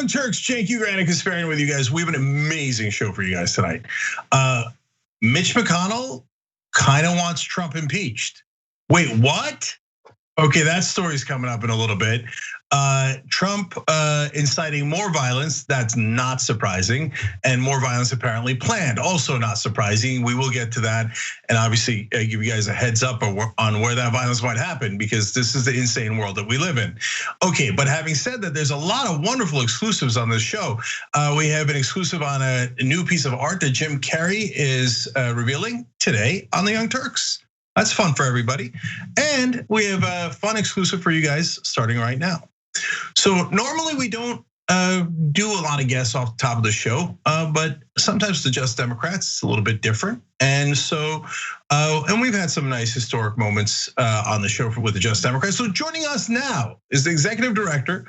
Young Turks, Cenk Ugranik is sparing with you guys. We have an amazing show for you guys tonight. Mitch McConnell kind of wants Trump impeached. Wait, what? Okay, that story's coming up in a little bit. Trump inciting more violence, that's not surprising. And more violence apparently planned, also not surprising. We will get to that. And obviously give you guys a heads up on where that violence might happen, because this is the insane world that we live in. Okay, but having said that, there's a lot of wonderful exclusives on this show. We have an exclusive on a new piece of art that Jim Carrey is revealing today on the Young Turks. That's fun for everybody. And we have a fun exclusive for you guys starting right now. So normally we don't do a lot of guests off the top of the show, but sometimes the Just Democrats, it's a little bit different. And so, and we've had some nice historic moments on the show with the Just Democrats. So joining us now is the executive director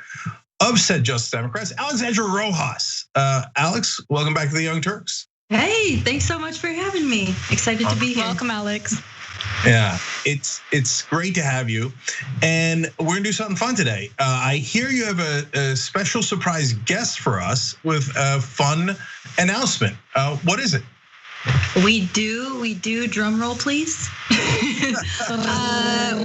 of said Just Democrats, Alexandra Rojas. Alex, welcome back to the Young Turks. Hey, thanks so much for having me. Excited to be here. Welcome, Alex. Yeah, it's great to have you, and we're gonna do something fun today. I hear you have a special surprise guest for us with a fun announcement. What is it? We do. Drum roll, please.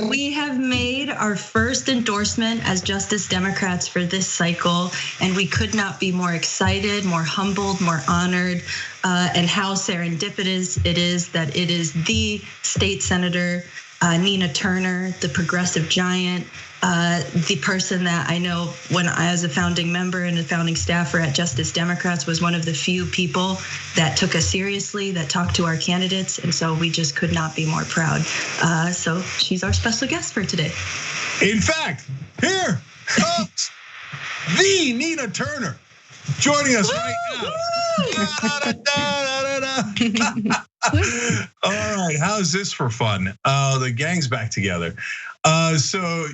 We have made our first endorsement as Justice Democrats for this cycle, and we could not be more excited, more humbled, more honored, and how serendipitous it is that it is the state senator, Nina Turner, the progressive giant, the person that I know when I was a founding member and a founding staffer at Justice Democrats was one of the few people that took us seriously, that talked to our candidates, and so we just could not be more proud. So she's our special guest for today. In fact, here comes the Nina Turner joining us right now. All right, how's this for fun? The gang's back together. So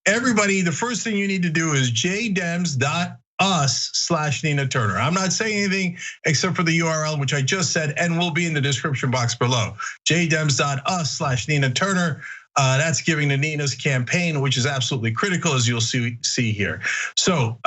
everybody, the first thing you need to do is jdems.us/Nina Turner. I'm not saying anything except for the URL, which I just said, and will be in the description box below. jdems.us/Nina Turner. That's giving to Nina's campaign, which is absolutely critical, as you'll see here. So,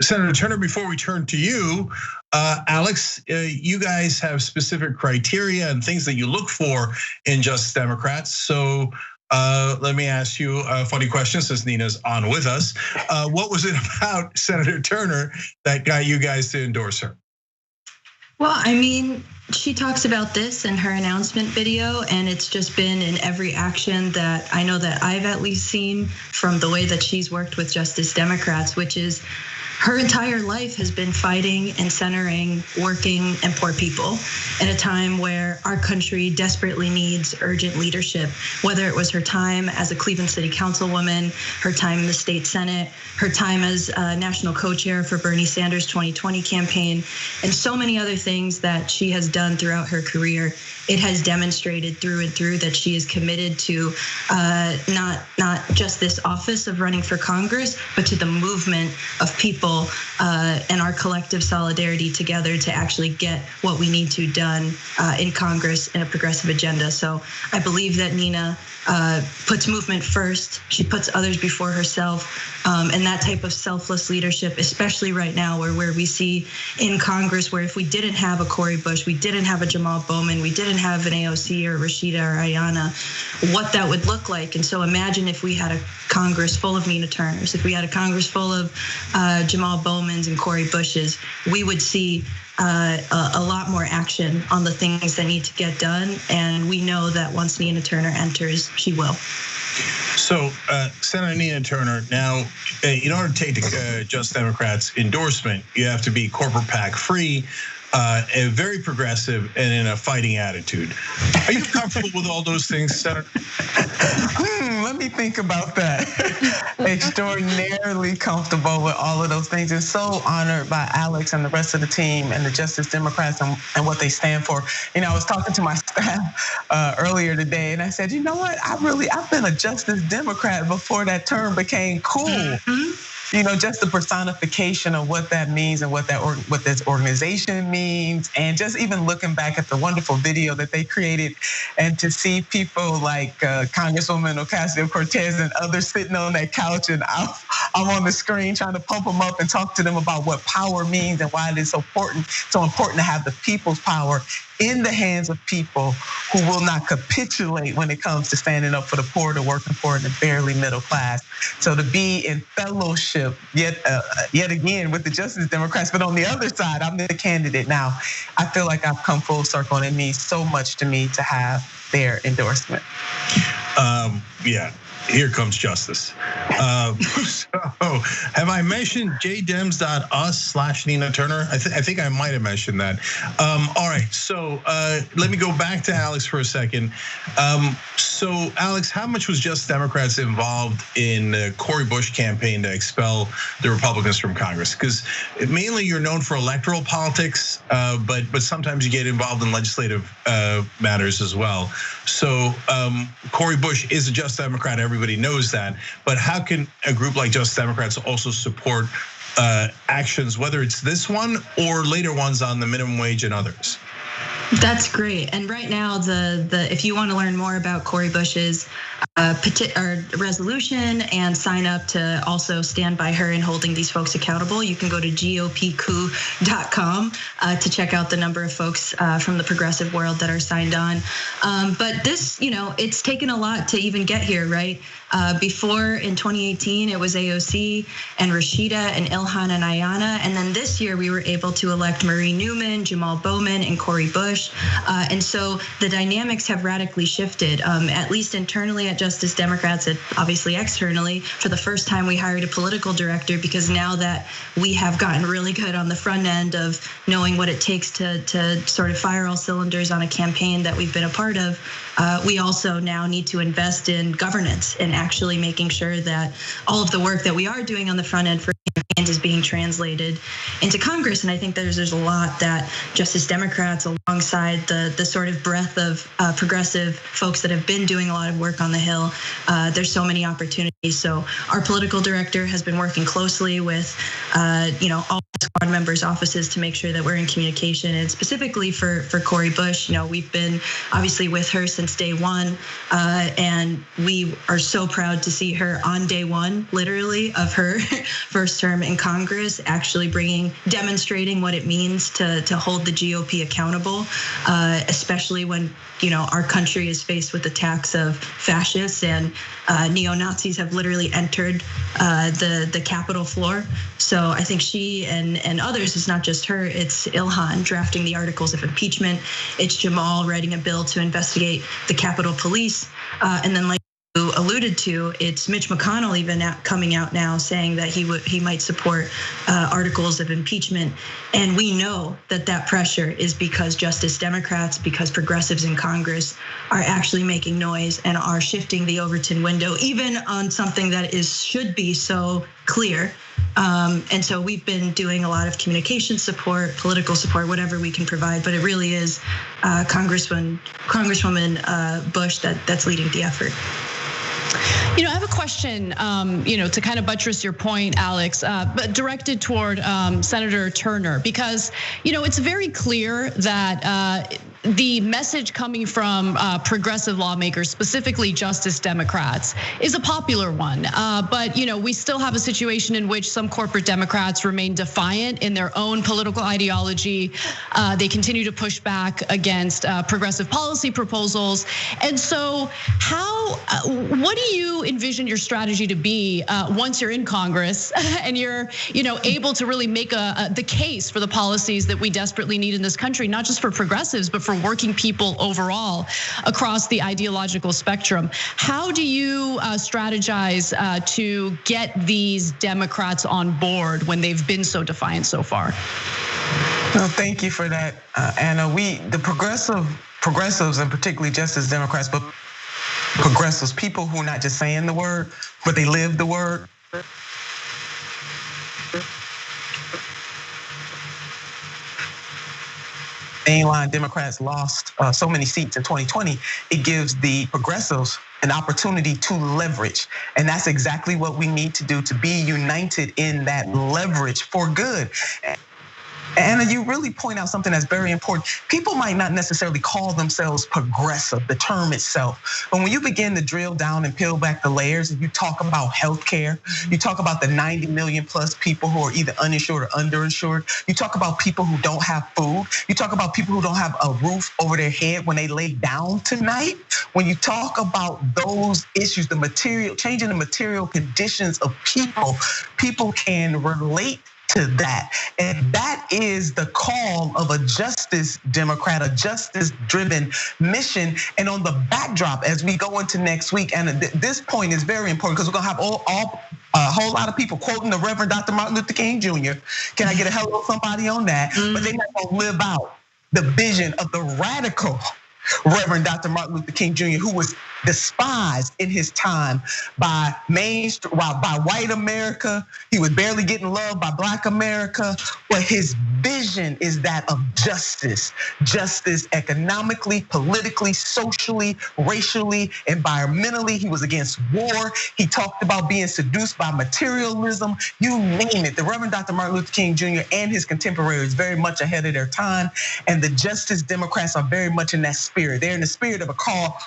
Senator Turner, before we turn to you, Alex, you guys have specific criteria and things that you look for in Justice Democrats. So let me ask you a funny question since Nina's on with us. What was it about Senator Turner that got you guys to endorse her? Well, I mean, she talks about this in her announcement video, and it's just been in every action that I know that I've at least seen from the way that she's worked with Justice Democrats, which is her entire life has been fighting and centering working and poor people in a time where our country desperately needs urgent leadership, whether it was her time as a Cleveland City Councilwoman, her time in the state Senate, her time as national co-chair for Bernie Sanders' 2020 campaign, and so many other things that she has done throughout her career. It has demonstrated through and through that she is committed to not just this office of running for Congress, but to the movement of people and our collective solidarity together to actually get what we need to done in Congress in a progressive agenda. So I believe that Nina puts movement first. She puts others before herself. And that type of selfless leadership, especially right now where we see in Congress, where if we didn't have a Cori Bush, we didn't have a Jamal Bowman, we didn't have an AOC or Rashida or Ayanna, what that would look like. And so imagine if we had a Congress full of Nina Turners, if we had a Congress full of Jamal Bowmans and Cori Bushes, we would see a lot more action on the things that need to get done. And we know that once Nina Turner enters, she will. So, Senator Nina Turner, now, in order to take the Just Democrats endorsement, you have to be corporate PAC free, a very progressive, and in a fighting attitude. Are you comfortable with all those things, Senator? Let me think about that. Extraordinarily comfortable with all of those things, and so honored by Alex and the rest of the team and the Justice Democrats and what they stand for. You know, I was talking to my staff earlier today, and I said, you know what? I've been a Justice Democrat before that term became cool. Mm-hmm. You know, just the personification of what that means and what this organization means, and just even looking back at the wonderful video that they created, and to see people like Congresswoman Ocasio-Cortez and others sitting on that couch, and I'm on the screen trying to pump them up and talk to them about what power means and why it is so important to have the people's power in the hands of people who will not capitulate when it comes to standing up for the poor, the working poor, and the barely middle class. So to be in fellowship yet again with the Justice Democrats, but on the other side, I'm the candidate now. I feel like I've come full circle, and it means so much to me to have their endorsement. Yeah. Here comes justice. So have I mentioned jdems.us/Nina Turner? I think I might have mentioned that. All right, so let me go back to Alex for a second. So Alex, how much was Just Democrats involved in the Cori Bush campaign to expel the Republicans from Congress? Because mainly you're known for electoral politics, but sometimes you get involved in legislative matters as well. So Cori Bush is a Just Democrat. Everybody knows that, but how can a group like Just Democrats also support actions, whether it's this one or later ones on the minimum wage and others? That's great. And right now, if you want to learn more about Cori Bush's resolution and sign up to also stand by her in holding these folks accountable, you can go to gopcoup.com to check out the number of folks from the progressive world that are signed on. But this, it's taken a lot to even get here, right? Before in 2018, it was AOC and Rashida and Ilhan and Ayanna. And then this year we were able to elect Marie Newman, Jamal Bowman, and Cori Bush. And so the dynamics have radically shifted, at least internally at Justice Democrats, and obviously externally. For the first time, we hired a political director because now that we have gotten really good on the front end of knowing what it takes to sort of fire all cylinders on a campaign that we've been a part of, we also now need to invest in governance and actually making sure that all of the work that we are doing on the front end for campaigns is being translated into Congress. And I think there's a lot that Justice Democrats, alongside the sort of breadth of progressive folks that have been doing a lot of work on the Hill, there's so many opportunities. So our political director has been working closely with all squad members' offices to make sure that we're in communication. And specifically for Cori Bush, we've been obviously with her since day one, and we are so proud to see her on day one, literally, of her first term in Congress, actually demonstrating what it means to hold the GOP accountable, especially when our country is faced with attacks of fascists and neo-Nazis have literally entered the Capitol floor. So I think she and others, it's not just her, it's Ilhan drafting the articles of impeachment, it's Jamal writing a bill to investigate the Capitol Police, and then like you alluded to, it's Mitch McConnell even coming out now saying that he might support articles of impeachment. And we know that pressure is because Justice Democrats, because progressives in Congress are actually making noise and are shifting the Overton window, even on something that should be so clear. And so we've been doing a lot of communication support, political support, whatever we can provide. But it really is Congresswoman Bush that's leading the effort. I have a question, to kind of buttress your point, Alex, but directed toward Senator Turner, because, it's very clear that the message coming from progressive lawmakers, specifically Justice Democrats, is a popular one. But we still have a situation in which some corporate Democrats remain defiant in their own political ideology. They continue to push back against progressive policy proposals. And so what do you envision your strategy to be once you're in Congress and you're able to really make the case for the policies that we desperately need in this country, not just for progressives, but for working people overall across the ideological spectrum? How do you strategize to get these Democrats on board when they've been so defiant so far? Well, thank you for that, Anna. The progressives, and particularly Justice Democrats, but progressives, people who are not just saying the word, but they live the word. Mainline Democrats lost so many seats in 2020, it gives the progressives an opportunity to leverage. And that's exactly what we need to do, to be united in that leverage for good. Anna, you really point out something that's very important. People might not necessarily call themselves progressive, the term itself. But when you begin to drill down and peel back the layers and you talk about healthcare, you talk about the 90 million plus people who are either uninsured or underinsured. You talk about people who don't have food. You talk about people who don't have a roof over their head when they lay down tonight. When you talk about those issues, the material, changing the material conditions of people, people can relate to that. And that is the call of a justice Democrat, a justice-driven mission. And on the backdrop, as we go into next week, and this point is very important because we're gonna have a whole lot of people quoting the Reverend Dr. Martin Luther King Jr. Can I get a hello somebody on that? But they're not gonna live out the vision of the radical Reverend Dr. Martin Luther King Jr., who was despised in his time by white America. He was barely getting loved by Black America, but his vision is that of justice. Justice economically, politically, socially, racially, environmentally. He was against war. He talked about being seduced by materialism. You name it. The Reverend Dr. Martin Luther King Jr. and his contemporaries very much ahead of their time. And the Justice Democrats are very much in that spirit. They're in the spirit of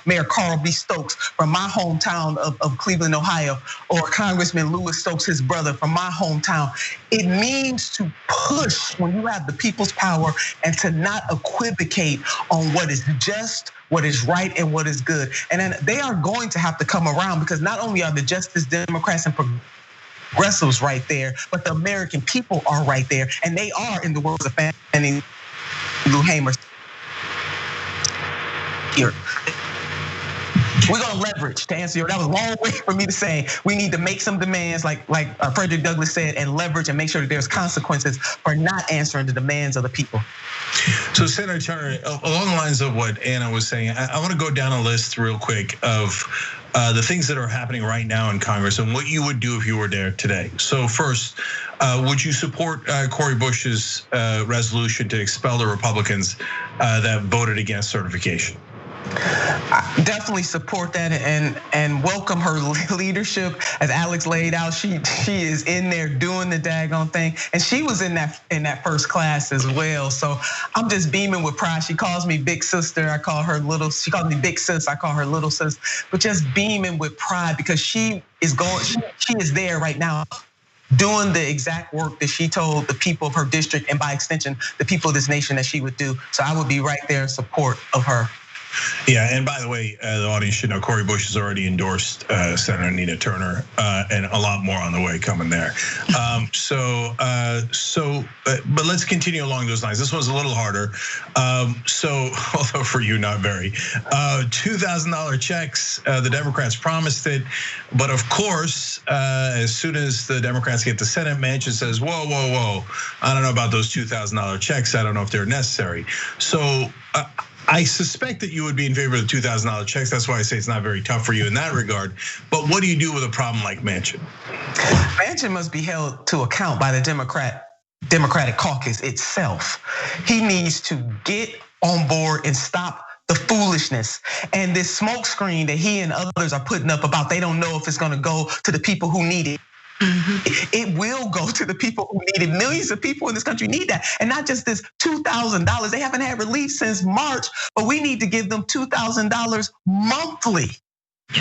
Mayor Carl B. Stokes from my hometown of Cleveland, Ohio, or Congressman Louis Stokes, his brother, from my hometown. It means to push when you have the people's power and to not equivocate on what is just, what is right, and what is good. And then they are going to have to come around because not only are the Justice Democrats and progressives right there, but the American people are right there. And they are, in the words of Fannie Lou Hamer, here. We're gonna leverage, to answer your, that was a long way for me to say, we need to make some demands like Frederick Douglass said, and leverage and make sure that there's consequences for not answering the demands of the people. So Senator Turner, along the lines of what Anna was saying, I wanna go down a list real quick of the things that are happening right now in Congress and what you would do if you were there today. So first, would you support Cori Bush's resolution to expel the Republicans that voted against certification? I definitely support that and welcome her leadership. As Alex laid out, she is in there doing the daggone thing, and she was in that first class as well. So I'm just beaming with pride. She calls me big sister. I call her little. She calls me big sis. I call her little sis. But just beaming with pride because she is going. She is there right now, doing the exact work that she told the people of her district and by extension the people of this nation that she would do. So I would be right there in support of her. Yeah, and by the way, the audience should know Cori Bush has already endorsed Senator Nina Turner, and a lot more on the way coming there. But let's continue along those lines. This one's a little harder. Although for you, not very. $2,000 checks. The Democrats promised it, but of course, as soon as the Democrats get the Senate, Manchin says, "Whoa, whoa, whoa! I don't know about those $2,000 checks. I don't know if they're necessary." So. I suspect that you would be in favor of the $2,000 checks. That's why I say it's not very tough for you in that regard. But what do you do with a problem like Manchin? Manchin must be held to account by the Democratic caucus itself. He needs to get on board and stop the foolishness and this smoke screen that he and others are putting up about they don't know if it's gonna go to the people who need it. It will go to the people who need it. Millions of people in this country need that. And not just this $2,000. They haven't had relief since March, but we need to give them $2,000 monthly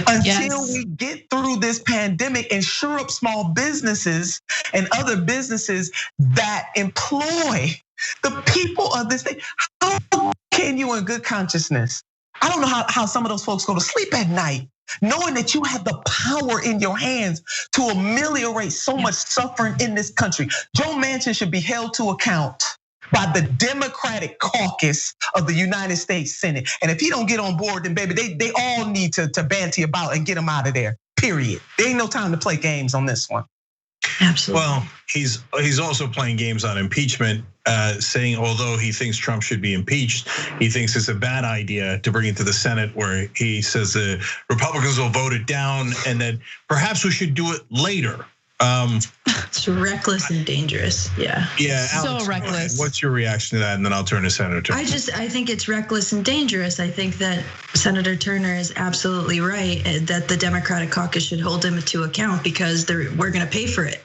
until we get through this pandemic and shore up small businesses and other businesses that employ the people of this thing. How can you in good consciousness? I don't know how some of those folks go to sleep at night, knowing that you have the power in your hands to ameliorate so much suffering in this country. Joe Manchin should be held to account by the Democratic caucus of the United States Senate. And if he don't get on board, then baby, they all need to banty about and get him out of there, period. There ain't no time to play games on this one. Absolutely. Well, he's also playing games on impeachment, saying although he thinks Trump should be impeached, he thinks it's a bad idea to bring it to the Senate, where he says the Republicans will vote it down, and that perhaps we should do it later. It's reckless and dangerous. Yeah. Yeah. Alex, so reckless. What's your reaction to that? And then I'll turn to Senator Turner. I think it's reckless and dangerous. I think that Senator Turner is absolutely right that the Democratic caucus should hold him to account because we're going to pay for it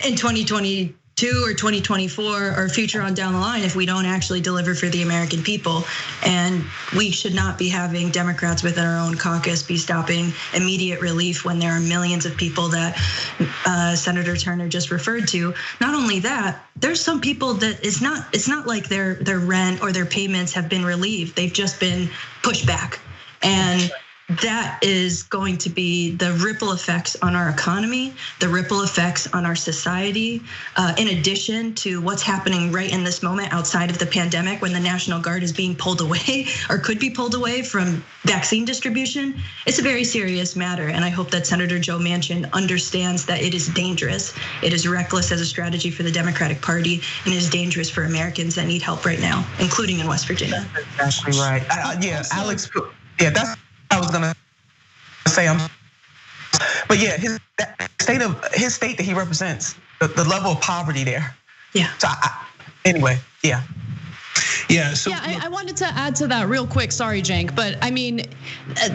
in 2022 or 2024 or future on down the line if we don't actually deliver for the American people. And we should not be having Democrats within our own caucus be stopping immediate relief when there are millions of people that Senator Turner just referred to. Not only that, there's some people that it's not like their rent or their payments have been relieved. They've just been pushed back. And that is going to be the ripple effects on our economy, the ripple effects on our society, in addition to what's happening right in this moment outside of the pandemic when the National Guard is being pulled away or could be pulled away from vaccine distribution. It's a very serious matter, and I hope that Senator Joe Manchin understands that it is dangerous. It is reckless as a strategy for the Democratic Party, and it is dangerous for Americans that need help right now, including in West Virginia. That's exactly right. Yeah, Alex, yeah, that's I was gonna say. But yeah, his state that he represents, the level of poverty there. Yeah. So anyway, yeah. Yeah. So I wanted to add to that real quick. Sorry, Cenk, but I mean,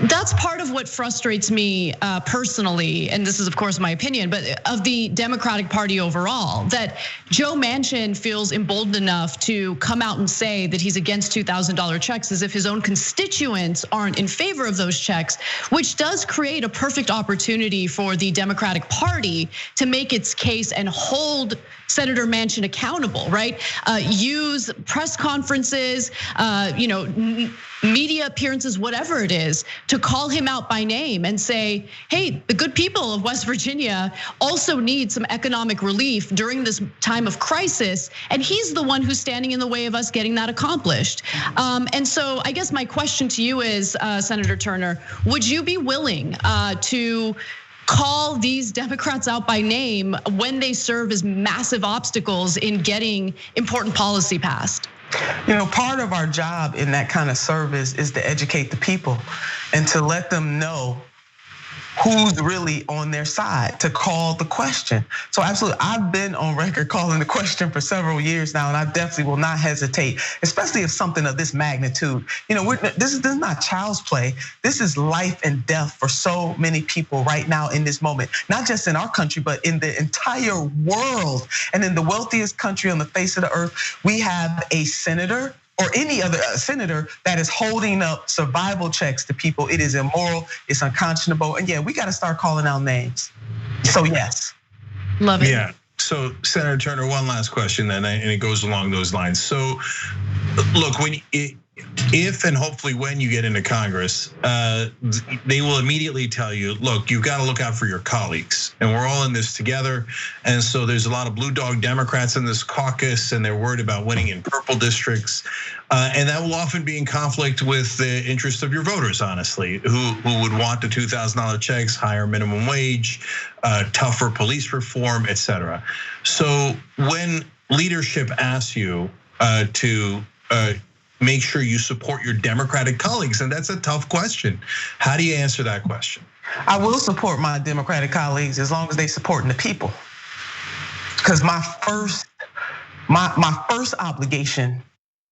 that's part of what frustrates me personally, and this is of course my opinion, but of the Democratic Party overall, that Joe Manchin feels emboldened enough to come out and say that he's against $2,000 checks as if his own constituents aren't in favor of those checks, which does create a perfect opportunity for the Democratic Party to make its case and hold Senator Manchin accountable, right? Use press conferences, media appearances, whatever it is, to call him out by name and say, hey, the good people of West Virginia also need some economic relief during this time of crisis. And he's the one who's standing in the way of us getting that accomplished. And so I guess my question to you is, Senator Turner, would you be willing to call these Democrats out by name when they serve as massive obstacles in getting important policy passed? Part of our job in that kind of service is to educate the people and to let them know who's really on their side, to call the question. So absolutely, I've been on record calling the question for several years now, and I definitely will not hesitate, especially if something of this magnitude. This is not child's play. This is life and death for so many people right now in this moment, not just in our country, but in the entire world. And in the wealthiest country on the face of the earth, we have a senator or any other senator that is holding up survival checks to people. It is immoral, it's unconscionable, and yeah, we got to start calling out names. So yes. Love it. Yeah. So Senator Turner, one last question then, and it goes along those lines. So look, if and hopefully when you get into Congress, they will immediately tell you, look, you've got to look out for your colleagues, and we're all in this together. And so there's a lot of blue dog Democrats in this caucus, and they're worried about winning in purple districts. And that will often be in conflict with the interest of your voters, honestly, who would want the $2,000 checks, higher minimum wage, tougher police reform, et cetera. So when leadership asks you to make sure you support your Democratic colleagues, and that's a tough question, how do you answer that question? I will support my Democratic colleagues as long as they supporting the people. Because my first obligation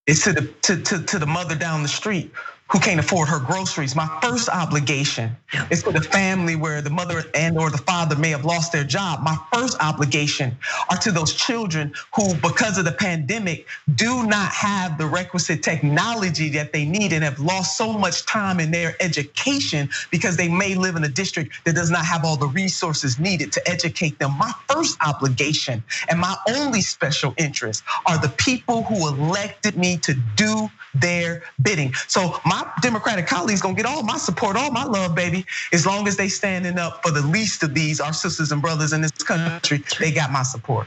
is to the mother down the street who can't afford her groceries. My first obligation is to the family where the mother and or the father may have lost their job. My first obligation are to those children who, because of the pandemic, do not have the requisite technology that they need and have lost so much time in their education because they may live in a district that does not have all the resources needed to educate them. My first obligation and my only special interest are the people who elected me to do their bidding. So my Democratic colleagues gonna get all my support, all my love, baby, as long as they standing up for the least of these, our sisters and brothers in this country. They got my support.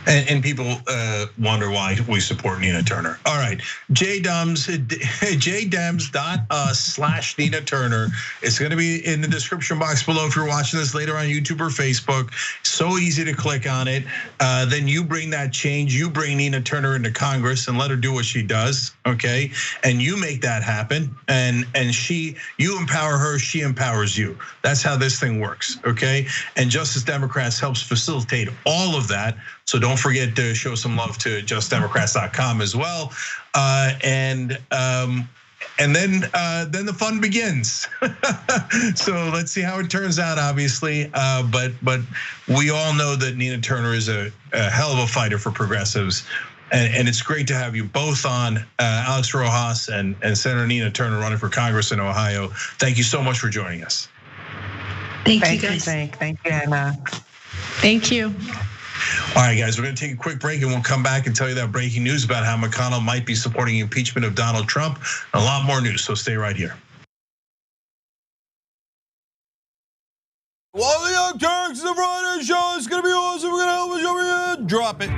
And people wonder why we support Nina Turner. All right, jdems.us/Nina Turner. It's gonna be in the description box below if you're watching this later on YouTube or Facebook. So easy to click on it. Then you bring that change. You bring Nina Turner into Congress and let her do what she does, okay? And you make that happen. And you empower her, she empowers you. That's how this thing works, okay? And Justice Democrats helps facilitate all of that. So don't forget to show some love to justdemocrats.com as well. And And then the fun begins. So let's see how it turns out, obviously. But we all know that Nina Turner is a hell of a fighter for progressives. And it's great to have you both on, Alex Rojas and Senator Nina Turner running for Congress in Ohio. Thank you so much for joining us. Thank you, guys. Thank you, Anna. Thank you. All right, guys, we're going to take a quick break and we'll come back and tell you that breaking news about how McConnell might be supporting impeachment of Donald Trump. A lot more news, so stay right here. Well, the Young Turks, the Friday show is going to be awesome. We're going to help us over here. Drop it.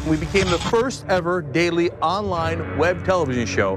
We became the first ever daily online web television show.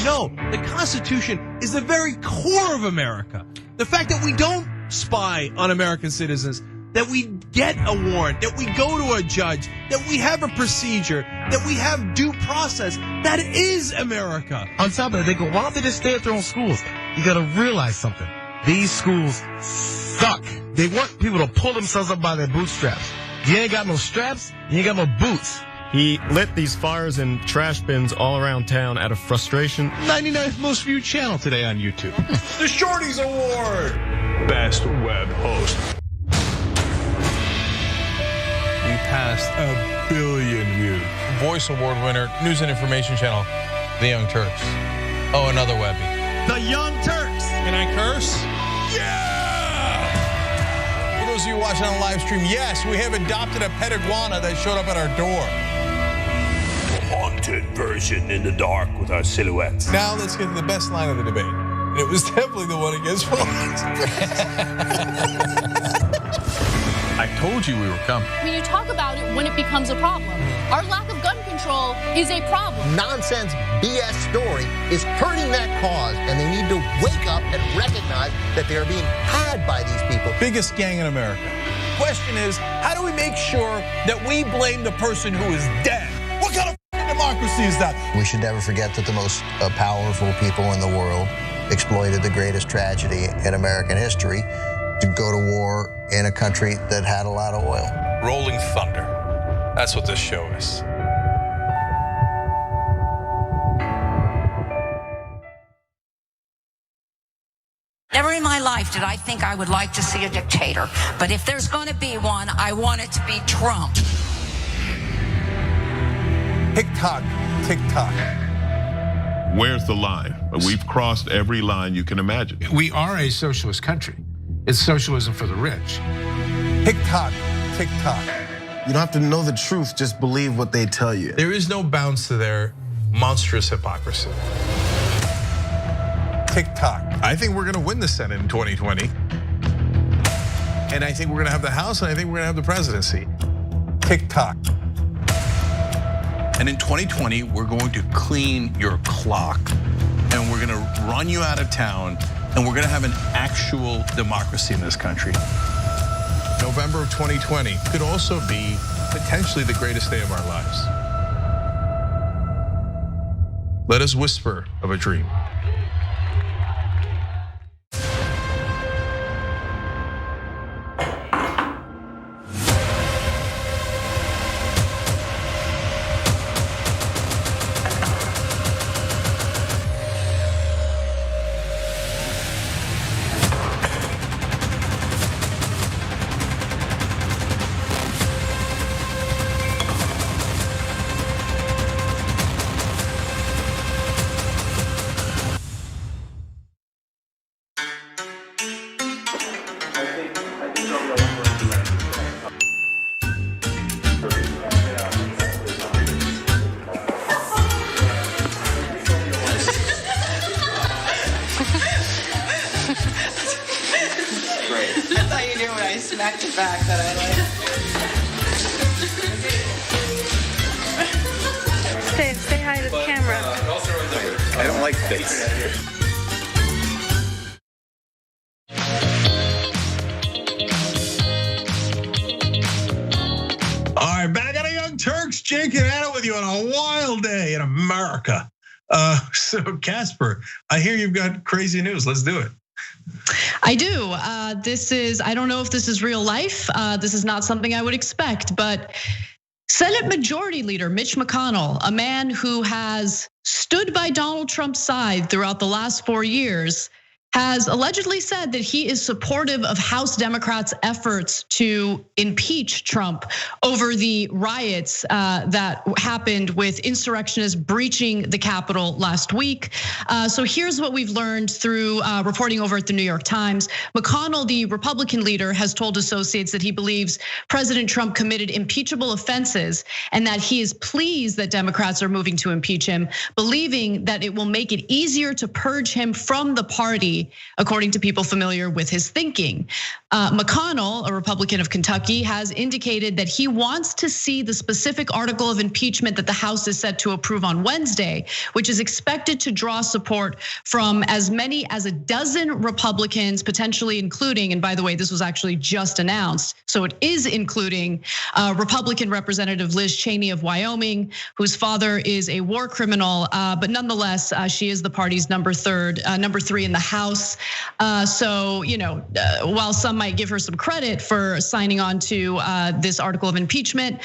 No, the Constitution is the very core of America. The fact that we don't spy on American citizens, that we get a warrant, that we go to a judge, that we have a procedure, that we have due process, that is America. On top of it, they go, why don't they just stay at their own schools? You gotta realize something. These schools suck. They want people to pull themselves up by their bootstraps. You ain't got no straps, you ain't got no boots. He lit these fires in trash bins all around town out of frustration. 99th most viewed channel today on YouTube. The Shorties Award. Best web host. We passed 1 billion views. Voice Award winner, News and Information Channel, The Young Turks. Oh, another Webby. The Young Turks. Can I curse? Yeah! For those of you watching on live stream, yes, we have adopted a pet iguana that showed up at our door. Haunted version in the dark with our silhouettes. Now let's get to the best line of the debate. And it was definitely the one against Rollins. I told you we were coming. I mean, you talk about it when it becomes a problem. Our lack of gun control is a problem. Nonsense BS story is hurting that cause, and they need to wake up and recognize that they are being had by these people. Biggest gang in America. Question is, how do we make sure that we blame the person who is dead? What kind of democracy is that? We should never forget that the most powerful people in the world exploited the greatest tragedy in American history to go to war in a country that had a lot of oil. Rolling thunder. That's what this show is. Never in my life did I think I would like to see a dictator. But if there's going to be one, I want it to be Trump. Tick-tock, tick-tock. Where's the line? We've crossed every line you can imagine. We are a socialist country. It's socialism for the rich. Tick-tock, tick-tock. You don't have to know the truth, just believe what they tell you. There is no bounds to their monstrous hypocrisy. Tick-tock. I think we're gonna win the Senate in 2020. And I think we're gonna have the House, and I think we're gonna have the presidency. Tick-tock. And in 2020, we're going to clean your clock. And we're gonna run you out of town, and we're gonna have an actual democracy in this country. November of 2020 could also be potentially the greatest day of our lives. Let us whisper of a dream. Back to back that I like. Say hi to the camera. I don't like this. All right, back on the Young Turks, Jake and Anna with you on a wild day in America. So Casper, I hear you've got crazy news. Let's do it. I do. I don't know if this is real life. This is not something I would expect, but Senate Majority Leader Mitch McConnell, a man who has stood by Donald Trump's side throughout the last 4 years, has allegedly said that he is supportive of House Democrats' efforts to impeach Trump over the riots that happened with insurrectionists breaching the Capitol last week. So here's what we've learned through reporting over at the New York Times. McConnell, the Republican leader, has told associates that he believes President Trump committed impeachable offenses and that he is pleased that Democrats are moving to impeach him, believing that it will make it easier to purge him from the party, according to people familiar with his thinking. McConnell, a Republican of Kentucky, has indicated that he wants to see the specific article of impeachment that the House is set to approve on Wednesday, which is expected to draw support from as many as a dozen Republicans, potentially including, and by the way, this was actually just announced, so it is including Republican Representative Liz Cheney of Wyoming, whose father is a war criminal, but nonetheless, she is the party's number 3 in the House. So, while some might give her some credit for signing on to this article of impeachment,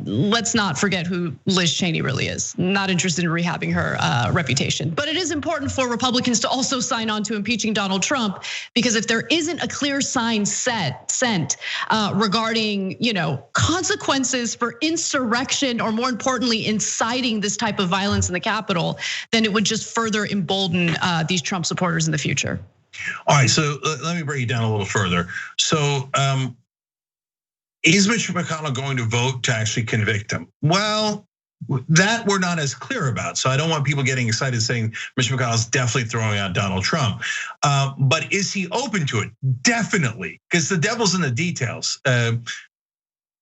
let's not forget who Liz Cheney really is. Not interested in rehabbing her reputation. But it is important for Republicans to also sign on to impeaching Donald Trump, because if there isn't a clear sign sent regarding, consequences for insurrection, or more importantly, inciting this type of violence in the Capitol, then it would just further embolden these Trump supporters in the future. All right, so let me break it down a little further. So is Mitch McConnell going to vote to actually convict him? Well, that we're not as clear about. So I don't want people getting excited saying Mitch McConnell's definitely throwing out Donald Trump. But is he open to it? Definitely, because the devil's in the details.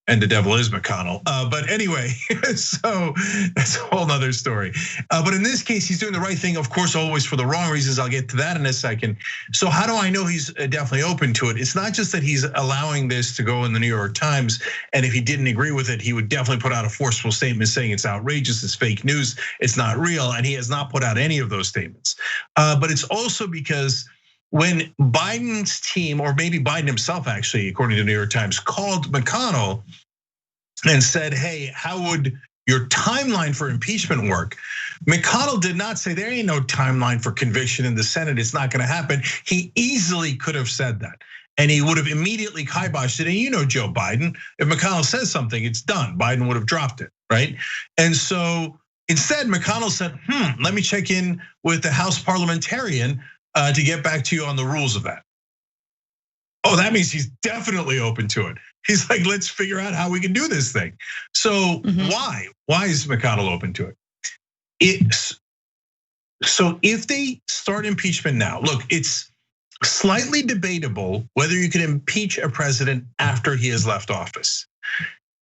And the devil is McConnell. But anyway, so that's a whole nother story. But in this case, he's doing the right thing, of course, always for the wrong reasons. I'll get to that in a second. So how do I know he's definitely open to it? It's not just that he's allowing this to go in the New York Times, and if he didn't agree with it, he would definitely put out a forceful statement saying it's outrageous, it's fake news, it's not real, and he has not put out any of those statements. But it's also because when Biden's team, or maybe Biden himself actually, according to the New York Times, called McConnell and said, hey, how would your timeline for impeachment work? McConnell did not say there ain't no timeline for conviction in the Senate, it's not gonna happen. He easily could have said that, and he would have immediately kiboshed it. And Joe Biden, if McConnell says something, it's done. Biden would have dropped it, right? And so instead, McConnell said, let me check in with the House parliamentarian to get back to you on the rules of that. Oh, that means he's definitely open to it. He's like, let's figure out how we can do this thing. So why is McConnell open to it? So if they start impeachment now, look, it's slightly debatable whether you can impeach a president after he has left office.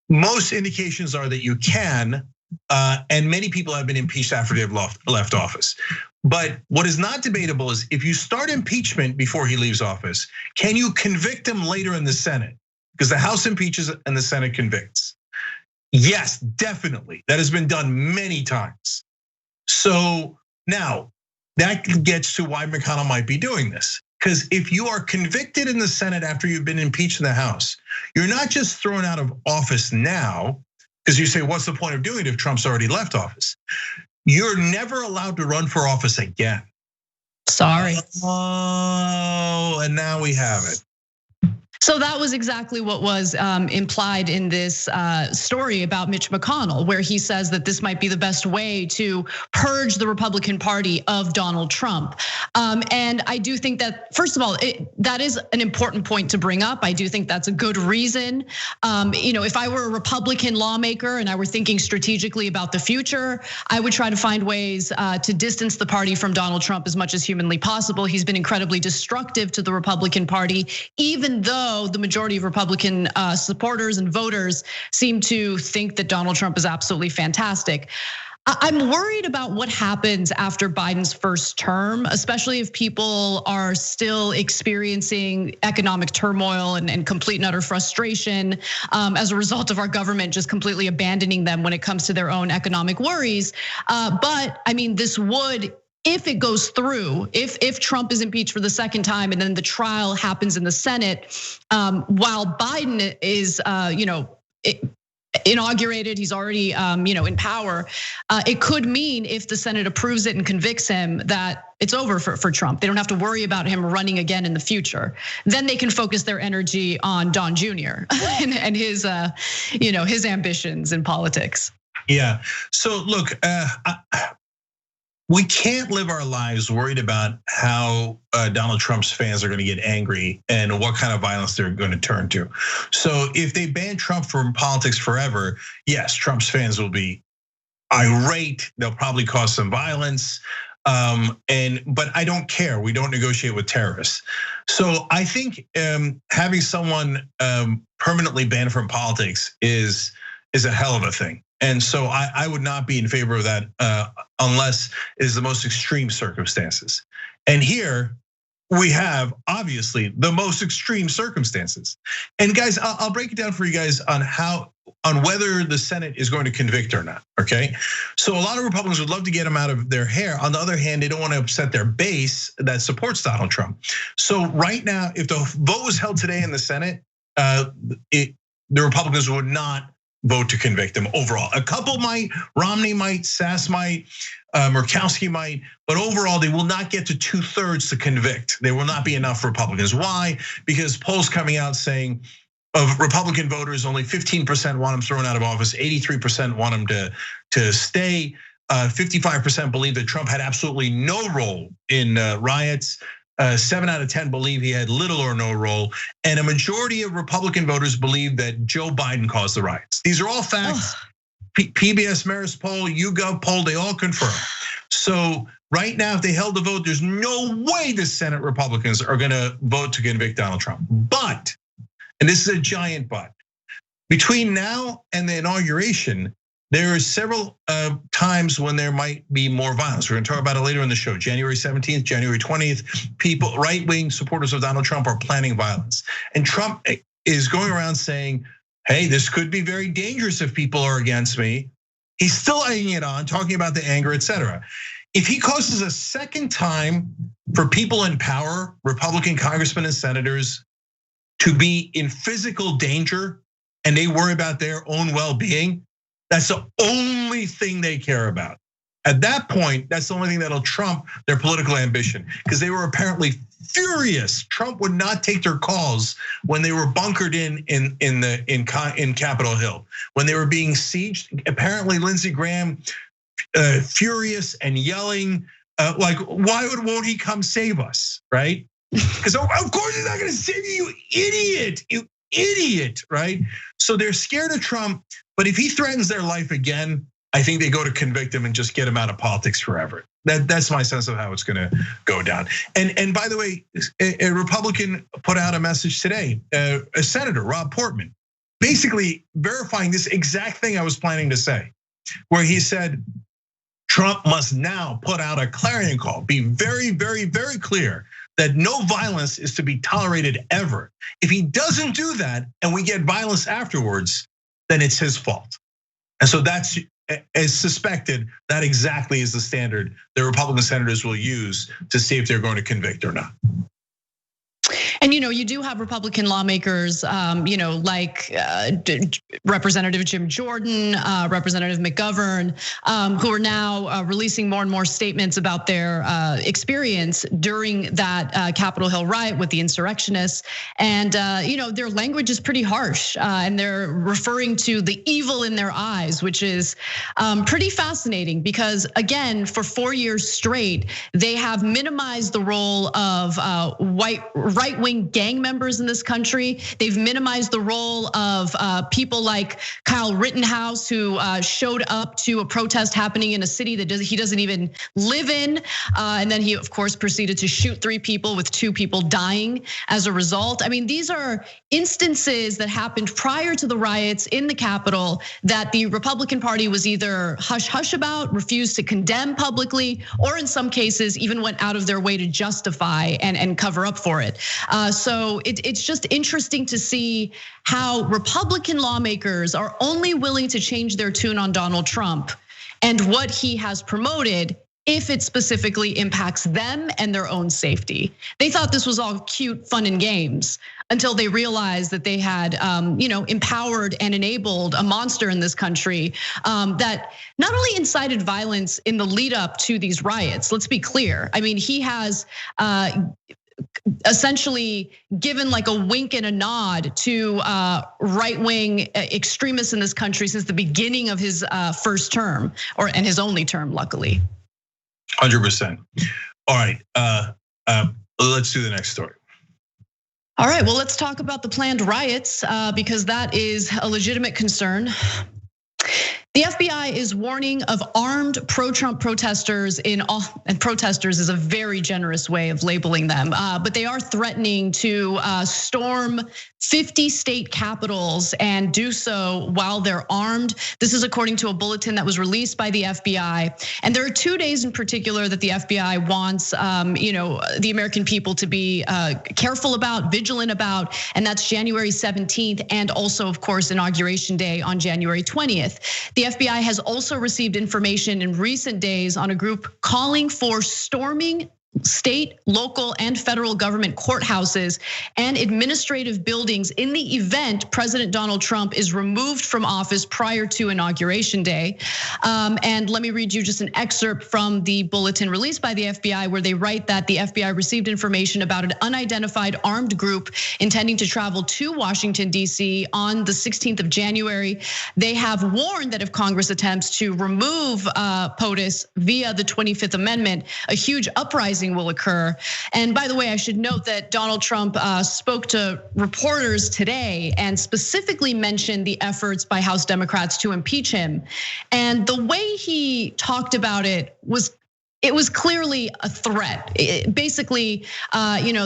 Most indications are that you can, and many people have been impeached after they've left office. But what is not debatable is if you start impeachment before he leaves office, can you convict him later in the Senate? Because the House impeaches and the Senate convicts. Yes, definitely. That has been done many times. So now that gets to why McConnell might be doing this. Because if you are convicted in the Senate after you've been impeached in the House, you're not just thrown out of office now, because you say, what's the point of doing it if Trump's already left office? You're never allowed to run for office again. Sorry. Oh, and now we have it. So that was exactly what was implied in this story about Mitch McConnell, where he says that this might be the best way to purge the Republican Party of Donald Trump. And I do think that, first of all, that is an important point to bring up. I do think that's a good reason. If I were a Republican lawmaker and I were thinking strategically about the future, I would try to find ways to distance the party from Donald Trump as much as humanly possible. He's been incredibly destructive to the Republican Party, even though the majority of Republican supporters and voters seem to think that Donald Trump is absolutely fantastic. I'm worried about what happens after Biden's first term, especially if people are still experiencing economic turmoil and complete and utter frustration as a result of our government just completely abandoning them when it comes to their own economic worries. But I mean, this would, if it goes through, if Trump is impeached for the second time and then the trial happens in the Senate, while Biden is, inaugurated. He's already, in power. It could mean if the Senate approves it and convicts him that it's over for Trump. They don't have to worry about him running again in the future. Then they can focus their energy on Don Jr. and his, his ambitions in politics. Yeah. So look, we can't live our lives worried about how Donald Trump's fans are going to get angry and what kind of violence they're going to turn to. So if they ban Trump from politics forever, yes, Trump's fans will be irate. They'll probably cause some violence. But I don't care. We don't negotiate with terrorists. So I think having someone permanently banned from politics is a hell of a thing. And so I would not be in favor of that unless it is the most extreme circumstances. And here we have obviously the most extreme circumstances. And guys, I'll break it down for you guys on whether the Senate is going to convict or not, okay? So a lot of Republicans would love to get him out of their hair. On the other hand, they don't want to upset their base that supports Donald Trump. So right now, if the vote was held today in the Senate, the Republicans would not vote to convict him overall. A couple might, Romney might, Sass might, Murkowski might, but overall they will not get to 2/3 to convict. There will not be enough Republicans. Why? Because polls coming out saying of Republican voters, only 15% want him thrown out of office, 83% want him to stay, 55% believe that Trump had absolutely no role in riots. 7 out of 10 believe he had little or no role, and a majority of Republican voters believe that Joe Biden caused the riots. These are all facts. PBS Marist poll, YouGov poll, they all confirm. So right now, if they held the vote, there's no way the Senate Republicans are gonna vote to convict Donald Trump. But, and this is a giant but, between now and the inauguration, there are several times when there might be more violence. We're gonna talk about it later in the show. January 17th, January 20th, people, right-wing supporters of Donald Trump are planning violence. And Trump is going around saying, hey, this could be very dangerous if people are against me. He's still egging it on, talking about the anger, etc. If he causes a second time for people in power, Republican congressmen and senators, to be in physical danger and they worry about their own well-being, that's the only thing they care about. At that point, that's the only thing that'll trump their political ambition, because they were apparently furious. Trump would not take their calls when they were bunkered in Capitol Hill, when they were being sieged. Apparently, Lindsey Graham, furious and yelling, like, why won't he come save us, right? Because of course he's not going to save you, you idiot, right? So they're scared of Trump. But if he threatens their life again, I think they go to convict him and just get him out of politics forever. That's my sense of how it's gonna go down. And by the way, a Republican put out a message today, a senator, Rob Portman, basically verifying this exact thing I was planning to say, where he said, Trump must now put out a clarion call, be very, very, very clear that no violence is to be tolerated ever. If he doesn't do that and we get violence afterwards, then it's his fault. And so that's, as suspected, that exactly is the standard the Republican senators will use to see if they're going to convict or not. And you do have Republican lawmakers, like Representative Jim Jordan, Representative McGovern, who are now releasing more and more statements about their experience during that Capitol Hill riot with the insurrectionists. And their language is pretty harsh, and they're referring to the evil in their eyes, which is pretty fascinating because, again, for 4 years straight, they have minimized the role of right-wing gang members in this country. They've minimized the role of people like Kyle Rittenhouse, who showed up to a protest happening in a city that he doesn't even live in. And then he, of course, proceeded to shoot 3 people with 2 people dying as a result. I mean, these are instances that happened prior to the riots in the Capitol that the Republican Party was either hush-hush about, refused to condemn publicly, or in some cases even went out of their way to justify and cover up for it. So it's just interesting to see how Republican lawmakers are only willing to change their tune on Donald Trump and what he has promoted if it specifically impacts them and their own safety. They thought this was all cute, fun and games until they realized that they had empowered and enabled a monster in this country that not only incited violence in the lead up to these riots, let's be clear. I mean, he has essentially given like a wink and a nod to right-wing extremists in this country since the beginning of his first term, and his only term, luckily. 100%. All right, let's do the next story. All right, well, let's talk about the planned riots because that is a legitimate concern. The FBI is warning of armed pro-Trump protesters and protesters is a very generous way of labeling them, but they are threatening to storm 50 state capitals and do so while they're armed. This is according to a bulletin that was released by the FBI. And there are 2 days in particular that the FBI wants, the American people to be careful about, vigilant about, and that's January 17th and also, of course, Inauguration Day on January 20th. The FBI has also received information in recent days on a group calling for storming state, local, and federal government courthouses and administrative buildings in the event President Donald Trump is removed from office prior to Inauguration Day. And let me read you just an excerpt from the bulletin released by the FBI where they write that the FBI received information about an unidentified armed group intending to travel to Washington, D.C. on the 16th of January. They have warned that if Congress attempts to remove POTUS via the 25th Amendment, a huge uprising will occur. And by the way, I should note that Donald Trump spoke to reporters today and specifically mentioned the efforts by House Democrats to impeach him. And the way he talked about it was clearly a threat. Basically,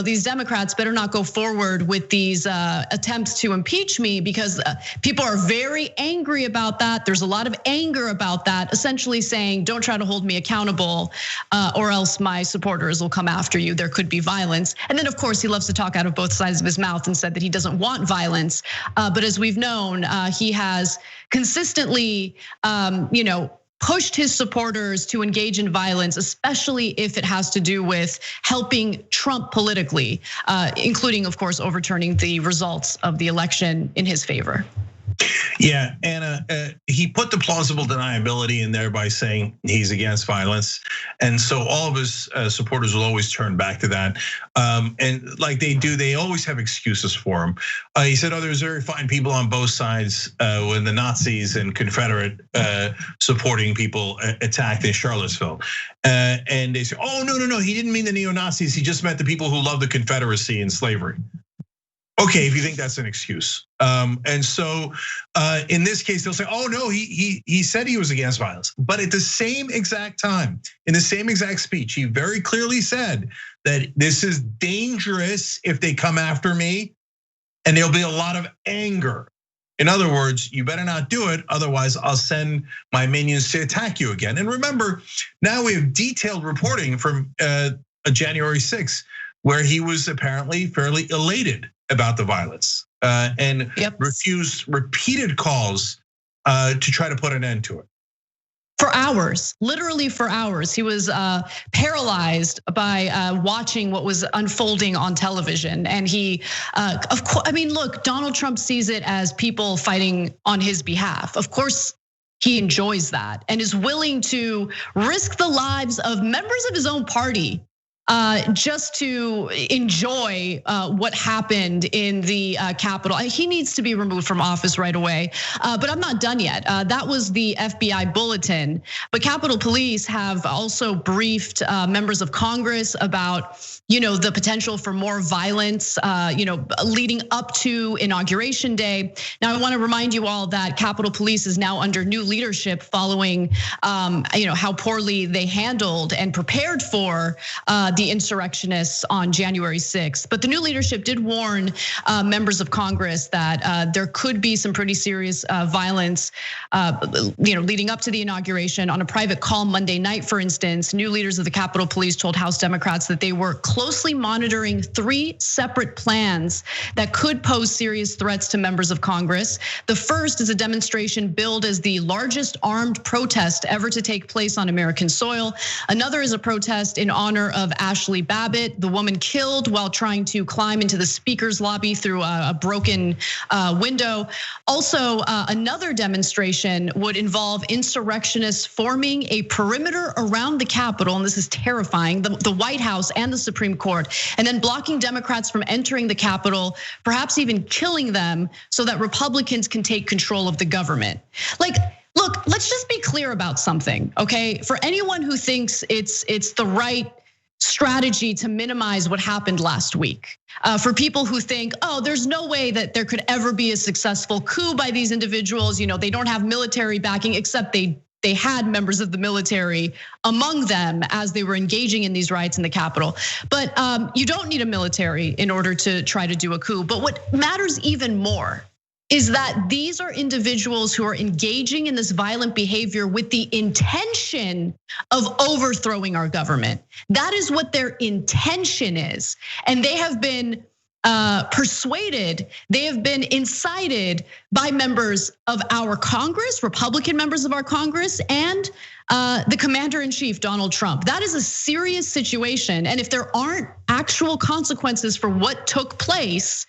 these Democrats better not go forward with these attempts to impeach me because people are very angry about that. There's a lot of anger about that, essentially saying, don't try to hold me accountable or else my supporters will come after you. There could be violence. And then of course, he loves to talk out of both sides of his mouth and said that he doesn't want violence. But as we've known, he has consistently, pushed his supporters to engage in violence, especially if it has to do with helping Trump politically, including, of course, overturning the results of the election in his favor. Yeah, Anna, he put the plausible deniability in there by saying he's against violence. And so all of his supporters will always turn back to that. And like they do, they always have excuses for him. He said, there's very fine people on both sides when the Nazis and Confederate supporting people attacked in Charlottesville. And they say, no, he didn't mean the neo-Nazis. He just meant the people who love the Confederacy and slavery. Okay, if you think that's an excuse. And so in this case, they'll say, no, he said he was against violence. But at the same exact time, in the same exact speech, he very clearly said that this is dangerous if they come after me, and there'll be a lot of anger. In other words, you better not do it, otherwise I'll send my minions to attack you again. And remember, now we have detailed reporting from January 6th, where he was apparently fairly elated about the violence and refused repeated calls to try to put an end to it. For hours, literally for hours, he was paralyzed by watching what was unfolding on television. And he, of course, look, Donald Trump sees it as people fighting on his behalf. Of course, he enjoys that and is willing to risk the lives of members of his own party just to enjoy what happened in the Capitol. He needs to be removed from office right away, but I'm not done yet. That was the FBI bulletin, but Capitol Police have also briefed members of Congress about the potential for more violence, leading up to Inauguration Day. Now, I want to remind you all that Capitol Police is now under new leadership following, how poorly they handled and prepared for the insurrectionists on January 6th. But the new leadership did warn members of Congress that there could be some pretty serious violence, leading up to the inauguration. On a private call Monday night, for instance, new leaders of the Capitol Police told House Democrats that they were closely monitoring 3 separate plans that could pose serious threats to members of Congress. The first is a demonstration billed as the largest armed protest ever to take place on American soil. Another is a protest in honor of Ashley Babbitt, the woman killed while trying to climb into the speaker's lobby through a broken window. Also, another demonstration would involve insurrectionists forming a perimeter around the Capitol, and this is terrifying, the White House and the Supreme Court, and then blocking Democrats from entering the Capitol, perhaps even killing them so that Republicans can take control of the government. Look, let's just be clear about something, okay? For anyone who thinks it's the right strategy to minimize what happened last week. For people who think, there's no way that there could ever be a successful coup by these individuals. They don't have military backing, except they had members of the military among them as they were engaging in these riots in the Capitol. But you don't need a military in order to try to do a coup. But what matters even more is that these are individuals who are engaging in this violent behavior with the intention of overthrowing our government. That is what their intention is. And they have been persuaded, they have been incited by members of our Congress, Republican members of our Congress, and the commander-in-chief, Donald Trump. That is a serious situation. And if there aren't actual consequences for what took place,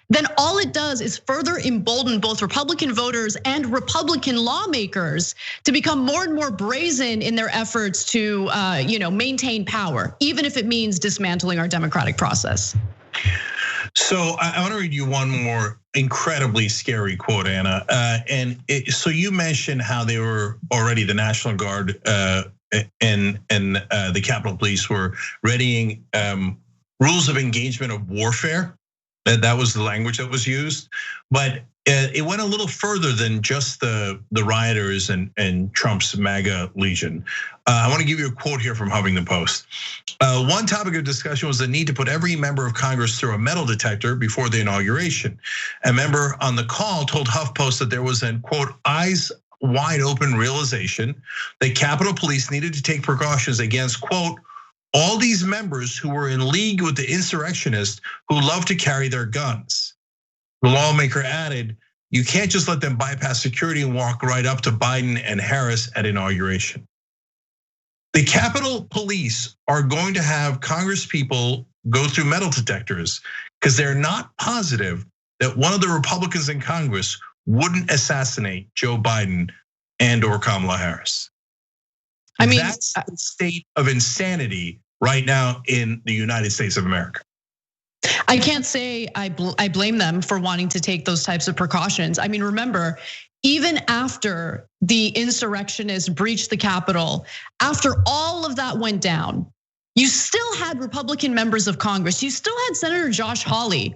then all it does is further embolden both Republican voters and Republican lawmakers to become more and more brazen in their efforts to maintain power, even if it means dismantling our democratic process. So I want to read you one more incredibly scary quote, Anna. So you mentioned how they were already, the National Guard and the Capitol Police were readying rules of engagement of warfare. That was the language that was used, but it went a little further than just the rioters and Trump's MAGA legion. I want to give you a quote here from Huffington Post. One topic of discussion was the need to put every member of Congress through a metal detector before the inauguration. A member on the call told HuffPost that there was an, quote, eyes wide open realization that Capitol Police needed to take precautions against, quote, all these members who were in league with the insurrectionists who love to carry their guns. The lawmaker added, you can't just let them bypass security and walk right up to Biden and Harris at inauguration. The Capitol Police are going to have Congress people go through metal detectors because they're not positive that one of the Republicans in Congress wouldn't assassinate Joe Biden and or Kamala Harris. I mean, that's the state of insanity right now in the United States of America. I can't say I blame them for wanting to take those types of precautions. I mean, remember, even after the insurrectionists breached the Capitol, after all of that went down, you still had Republican members of Congress. You still had Senator Josh Hawley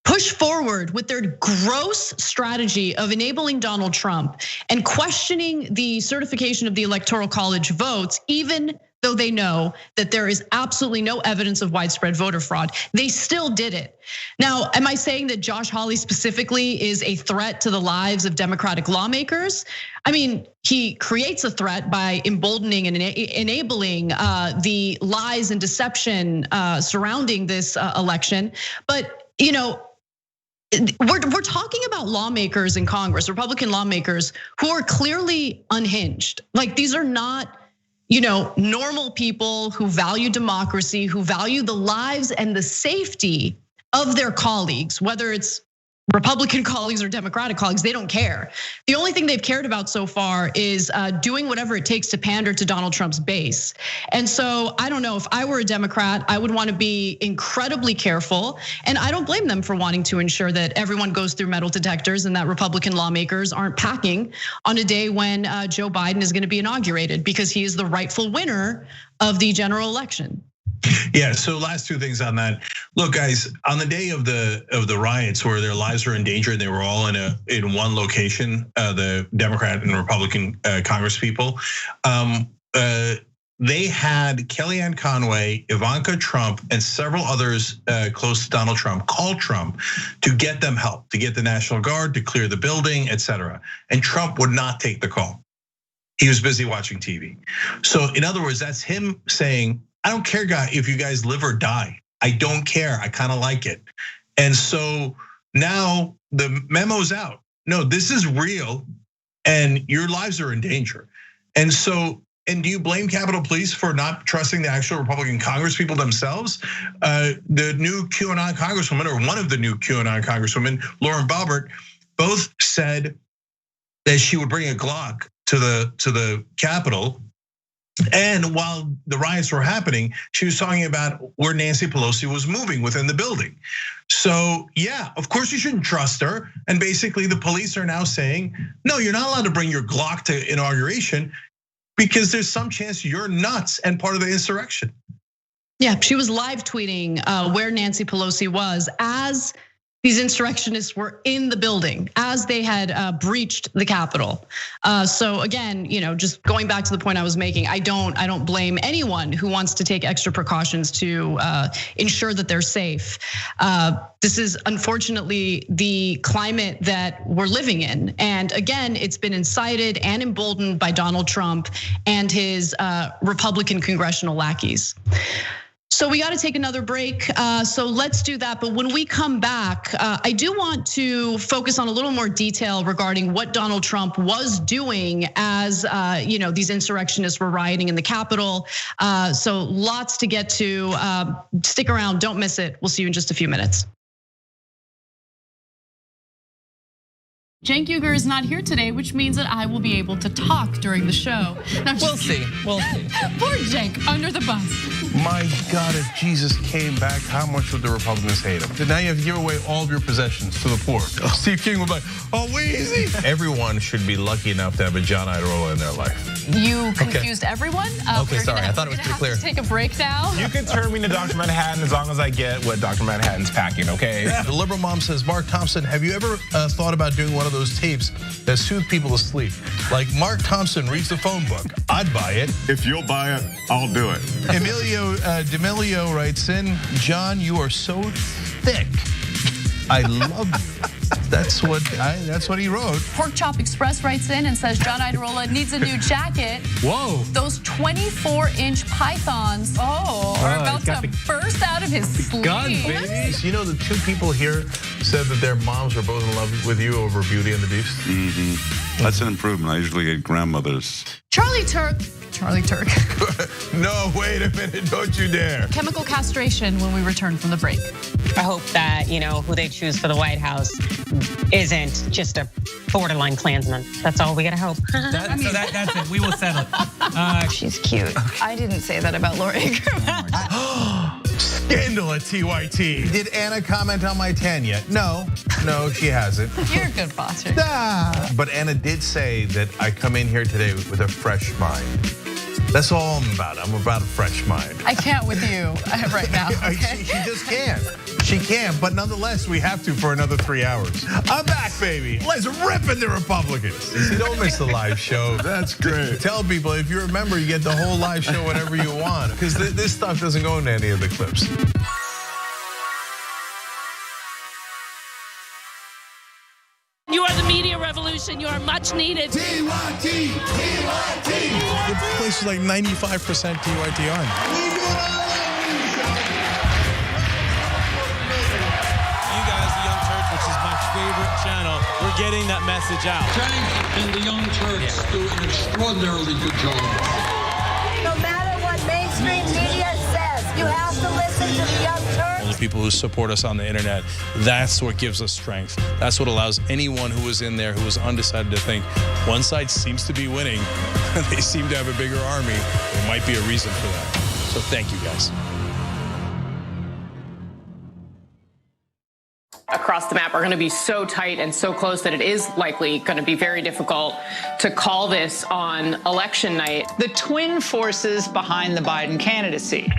push forward with their gross strategy of enabling Donald Trump and questioning the certification of the Electoral College votes, even though they know that there is absolutely no evidence of widespread voter fraud. They still did it. Now, am I saying that Josh Hawley specifically is a threat to the lives of Democratic lawmakers? I mean, he creates a threat by emboldening and enabling the lies and deception surrounding this election. But we're talking about lawmakers in Congress, Republican lawmakers who are clearly unhinged. Like, these are not, normal people who value democracy, who value the lives and the safety of their colleagues, whether it's Republican colleagues or Democratic colleagues, they don't care. The only thing they've cared about so far is doing whatever it takes to pander to Donald Trump's base. And so I don't know, if I were a Democrat, I would want to be incredibly careful. And I don't blame them for wanting to ensure that everyone goes through metal detectors and that Republican lawmakers aren't packing on a day when Joe Biden is going to be inaugurated, because he is the rightful winner of the general election. Yeah, so last two things on that. Look, guys, on the day of the riots where their lives were in danger and they were all in one location, the Democrat and Republican Congress people, they had Kellyanne Conway, Ivanka Trump, and several others close to Donald Trump call Trump to get them help, to get the National Guard to clear the building, etc. And Trump would not take the call. He was busy watching TV. So in other words, that's him saying, I don't care, guy, if you guys live or die. I don't care. I kind of like it. And so now the memo's out. No, this is real, and your lives are in danger. And so, and do you blame Capitol Police for not trusting the actual Republican Congresspeople themselves? The new QAnon Congresswoman, or one of the new QAnon Congresswomen, Lauren Boebert, both said that she would bring a Glock to the Capitol. And while the riots were happening, she was talking about where Nancy Pelosi was moving within the building. So yeah, of course you shouldn't trust her. And basically the police are now saying, no, you're not allowed to bring your Glock to inauguration because there's some chance you're nuts and part of the insurrection. Yeah, she was live tweeting where Nancy Pelosi was as these insurrectionists were in the building, as they had breached the Capitol. So again, just going back to the point I was making, I don't blame anyone who wants to take extra precautions to ensure that they're safe. This is unfortunately the climate that we're living in. And again, it's been incited and emboldened by Donald Trump and his Republican congressional lackeys. So we got to take another break. So let's do that. But when we come back, I do want to focus on a little more detail regarding what Donald Trump was doing as these insurrectionists were rioting in the Capitol. So lots to get to. Stick around, don't miss it. We'll see you in just a few minutes. Cenk Uygur is not here today, which means that I will be able to talk during the show. Now, we'll see. Poor Cenk, under the bus. My God, if Jesus came back, how much would the Republicans hate him? Now you have to give away all of your possessions to the poor. Steve King would be like, oh, easy. Everyone should be lucky enough to have a John Iadarola in their life. You confused everyone? Okay, sorry, I thought it was pretty clear. Take a break now. You can turn me to Dr. Manhattan as long as I get what Dr. Manhattan's packing, okay? The liberal mom says, Mark Thompson, have you ever thought about doing one of those tapes that soothe people to sleep? Like Mark Thompson reads the phone book. I'd buy it. If you'll buy it, I'll do it. Emilio D'Amelio writes in, John, you are so thick. I love you. That's what he wrote. Pork Chop Express writes in and says John Iadarola needs a new jacket. Whoa. Those 24-inch pythons are about to burst out of his sleeve. Gun, baby. You know, the two people here said that their moms were both in love with you over Beauty and the Beast. Mm-hmm. That's an improvement. I usually get grandmothers. Charlie Turk. No, wait a minute, don't you dare. Chemical castration when we return from the break. I hope that, who they choose for the White House isn't just a borderline Klansman. That's all we gotta hope. That's it, we will settle it. She's cute. I didn't say that about Laura Ingraham. Scandal at TYT. Did Anna comment on my tan yet? No, she hasn't. You're a good boss. But Anna did say that I come in here today with a fresh mind. That's all I'm about. I'm about a fresh mind. I can't with you right now. Okay? She just can't. She can't, but nonetheless, we have to for another 3 hours. I'm back, baby. Let's rip into Republicans. See, don't miss the live show. That's great. Tell people, if you're a member, you get the whole live show whenever you want, because this stuff doesn't go into any of the clips. You are the media revolution. You are much needed. TYT, TYT. The place is like 95% TYT on. You guys, the Young Turks, which is my favorite channel, we're getting that message out. Cenk and the Young Turks do an extraordinarily good job. No matter what mainstream media says, you have to listen to the Young Turks. The people who support us on the internet, that's what gives us strength. That's what allows anyone who was in there who was undecided to think one side seems to be winning. They seem to have a bigger army. There might be a reason for that. So thank you guys. Across the map are going to be so tight and so close that it is likely going to be very difficult to call this on election night. The twin forces behind the Biden candidacy,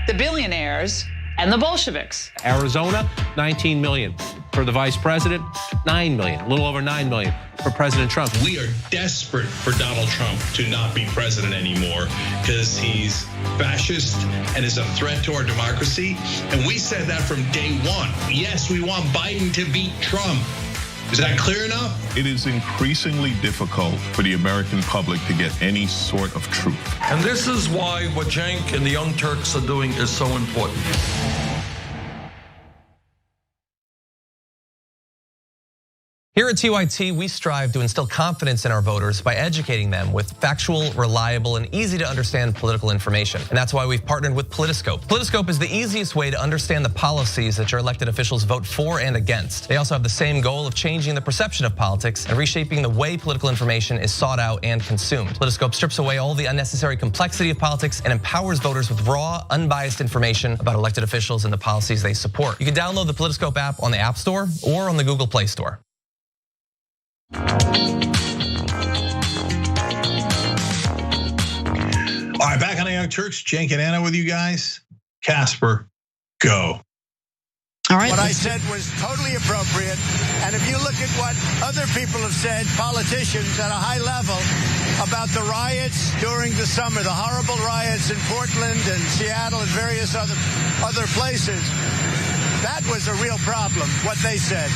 the billionaires and the Bolsheviks. Arizona, 19 million. for the vice president, 9 million, a little over 9 million for President Trump. We are desperate for Donald Trump to not be president anymore because he's fascist and is a threat to our democracy. And we said that from day one. Yes, we want Biden to beat Trump. Is that clear enough? It is increasingly difficult for the American public to get any sort of truth. And this is why what Cenk and the Young Turks are doing is so important. Here at TYT, we strive to instill confidence in our voters by educating them with factual, reliable, and easy to understand political information. And that's why we've partnered with Politiscope. Politiscope is the easiest way to understand the policies that your elected officials vote for and against. They also have the same goal of changing the perception of politics and reshaping the way political information is sought out and consumed. Politiscope strips away all the unnecessary complexity of politics and empowers voters with raw, unbiased information about elected officials and the policies they support. You can download the Politiscope app on the App Store or on the Google Play Store. All right, back on the Young Turks, Cenk and Anna with you guys. Casper, go. All right. What I said was totally appropriate. And if you look at what other people have said, politicians at a high level, about the riots during the summer, the horrible riots in Portland and Seattle and various other places, that was a real problem, what they said.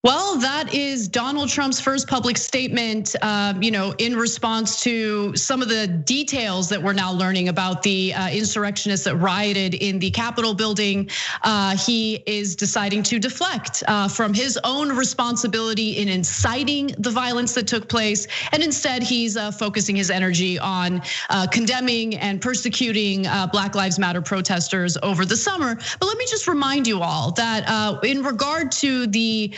Well, that is Donald Trump's first public statement, in response to some of the details that we're now learning about the insurrectionists that rioted in the Capitol building. He is deciding to deflect from his own responsibility in inciting the violence that took place. And instead, he's focusing his energy on condemning and persecuting Black Lives Matter protesters over the summer. But let me just remind you all that in regard to the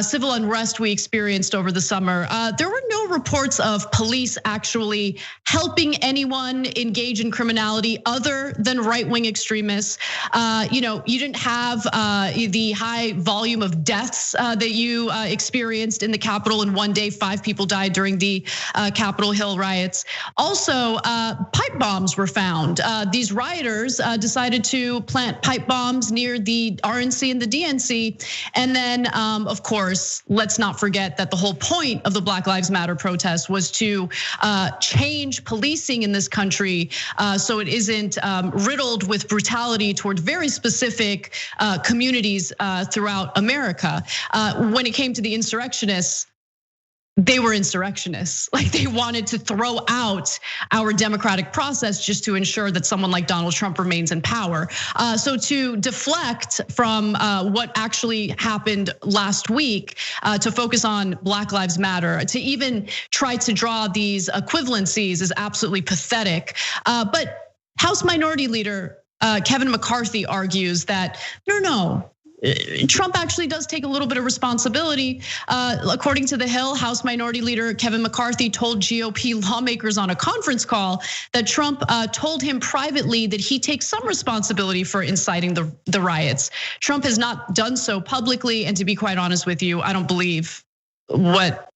civil unrest we experienced over the summer, there were no reports of police actually helping anyone engage in criminality other than right-wing extremists. You didn't have the high volume of deaths that you experienced in the Capitol in one day. 5 people died during the Capitol Hill riots. Also, pipe bombs were found. These rioters decided to plant pipe bombs near the RNC and the DNC. And then, of course, let's not forget that the whole point of the Black Lives Matter protest was to change policing in this country so it isn't riddled with brutality toward very specific communities throughout America. When it came to the insurrectionists, they were insurrectionists. Like, they wanted to throw out our democratic process just to ensure that someone like Donald Trump remains in power. So to deflect from what actually happened last week, to focus on Black Lives Matter, to even try to draw these equivalencies is absolutely pathetic. But House Minority Leader Kevin McCarthy argues that no. Trump actually does take a little bit of responsibility. According to The Hill, House Minority Leader Kevin McCarthy told GOP lawmakers on a conference call that Trump told him privately that he takes some responsibility for inciting the riots. Trump has not done so publicly, and to be quite honest with you, I don't believe what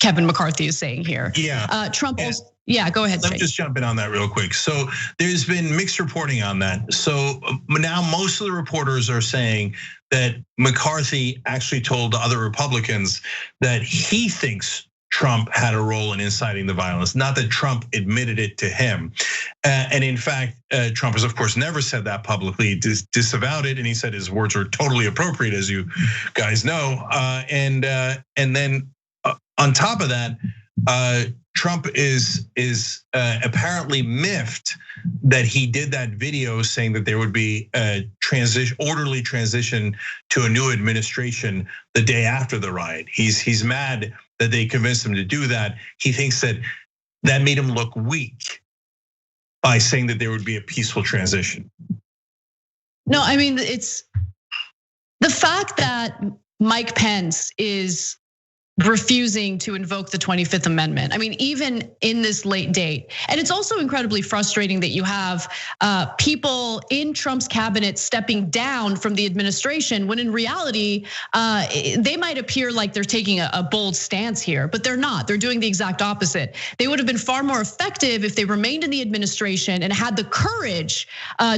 Kevin McCarthy is saying here. Yeah. Trump also. Yeah, go ahead. Let me just jump in on that real quick. So there's been mixed reporting on that. So now most of the reporters are saying that McCarthy actually told other Republicans that he thinks Trump had a role in inciting the violence, not that Trump admitted it to him. And in fact, Trump has of course never said that publicly, disavowed it, and he said his words are totally appropriate, as you guys know. And then on top of that, Trump is apparently miffed that he did that video saying that there would be a orderly transition to a new administration the day after the riot. He's mad that they convinced him to do that. He thinks that made him look weak by saying that there would be a peaceful transition. No, I mean, it's the fact that Mike Pence is refusing to invoke the 25th Amendment. I mean, even in this late date. And it's also incredibly frustrating that you have people in Trump's cabinet stepping down from the administration when in reality, they might appear like they're taking a bold stance here, but they're not. They're doing the exact opposite. They would have been far more effective if they remained in the administration and had the courage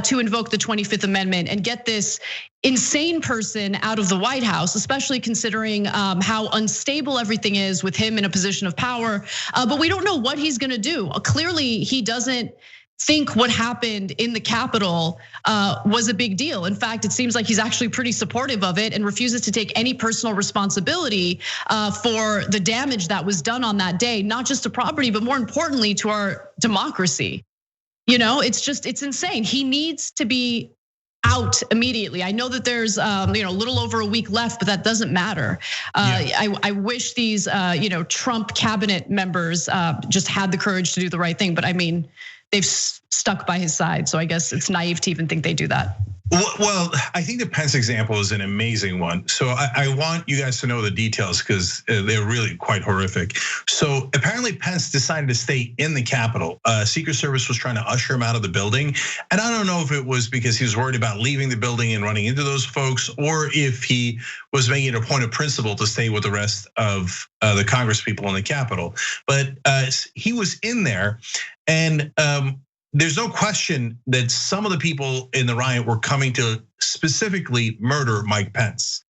to invoke the 25th Amendment and get this insane person out of the White House, especially considering how unstable everything is with him in a position of power. But we don't know what he's gonna do. Clearly, he doesn't think what happened in the Capitol was a big deal. In fact, it seems like he's actually pretty supportive of it and refuses to take any personal responsibility for the damage that was done on that day, not just to property, but more importantly to our democracy. You know, it's insane. He needs to be out immediately. I know that there's a little over a week left, but that doesn't matter. I wish these Trump cabinet members just had the courage to do the right thing. But I mean, they've stuck by his side, so I guess it's naive to even think they do that. Well, I think the Pence example is an amazing one. So I want you guys to know the details because they're really quite horrific. So apparently Pence decided to stay in the Capitol. Secret Service was trying to usher him out of the building. And I don't know if it was because he was worried about leaving the building and running into those folks, or if he was making it a point of principle to stay with the rest of the Congress people in the Capitol. But he was in there, and there's no question that some of the people in the riot were coming to specifically murder Mike Pence.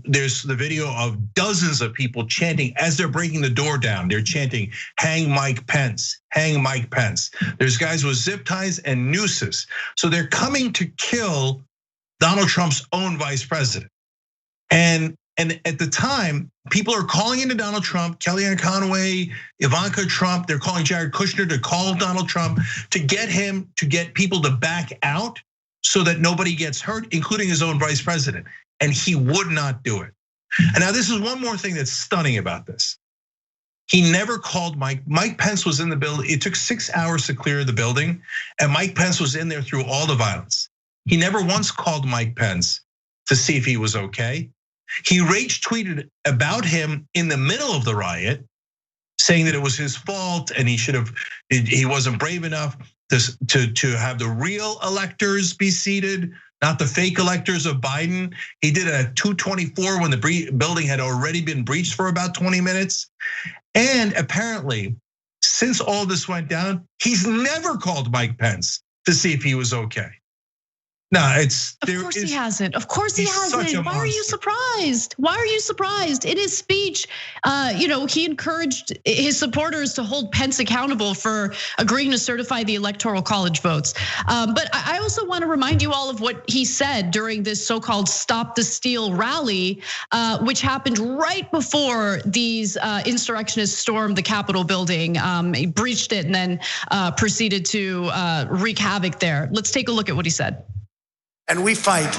There's the video of dozens of people chanting as they're breaking the door down. They're chanting, "Hang Mike Pence, hang Mike Pence." There's guys with zip ties and nooses. So they're coming to kill Donald Trump's own vice president. And at the time, people are calling into Donald Trump, Kellyanne Conway, Ivanka Trump. They're calling Jared Kushner to call Donald Trump to get people to back out so that nobody gets hurt, including his own vice president. And he would not do it. And now this is one more thing that's stunning about this. He never called Mike Pence was in the building. It took 6 hours to clear the building, and Mike Pence was in there through all the violence. He never once called Mike Pence to see if he was okay. He rage tweeted about him in the middle of the riot, saying that it was his fault and he wasn't brave enough to have the real electors be seated, not the fake electors of Biden. He did it at 2:24 when the building had already been breached for about 20 minutes. And apparently, since all this went down, he's never called Mike Pence to see if he was okay. No, of course he hasn't. Of course he hasn't. Why are you surprised? Why are you surprised? In his speech, he encouraged his supporters to hold Pence accountable for agreeing to certify the Electoral College votes. But I also want to remind you all of what he said during this so-called Stop the Steal rally, which happened right before these insurrectionists stormed the Capitol building. He breached it and then proceeded to wreak havoc there. Let's take a look at what he said. And we fight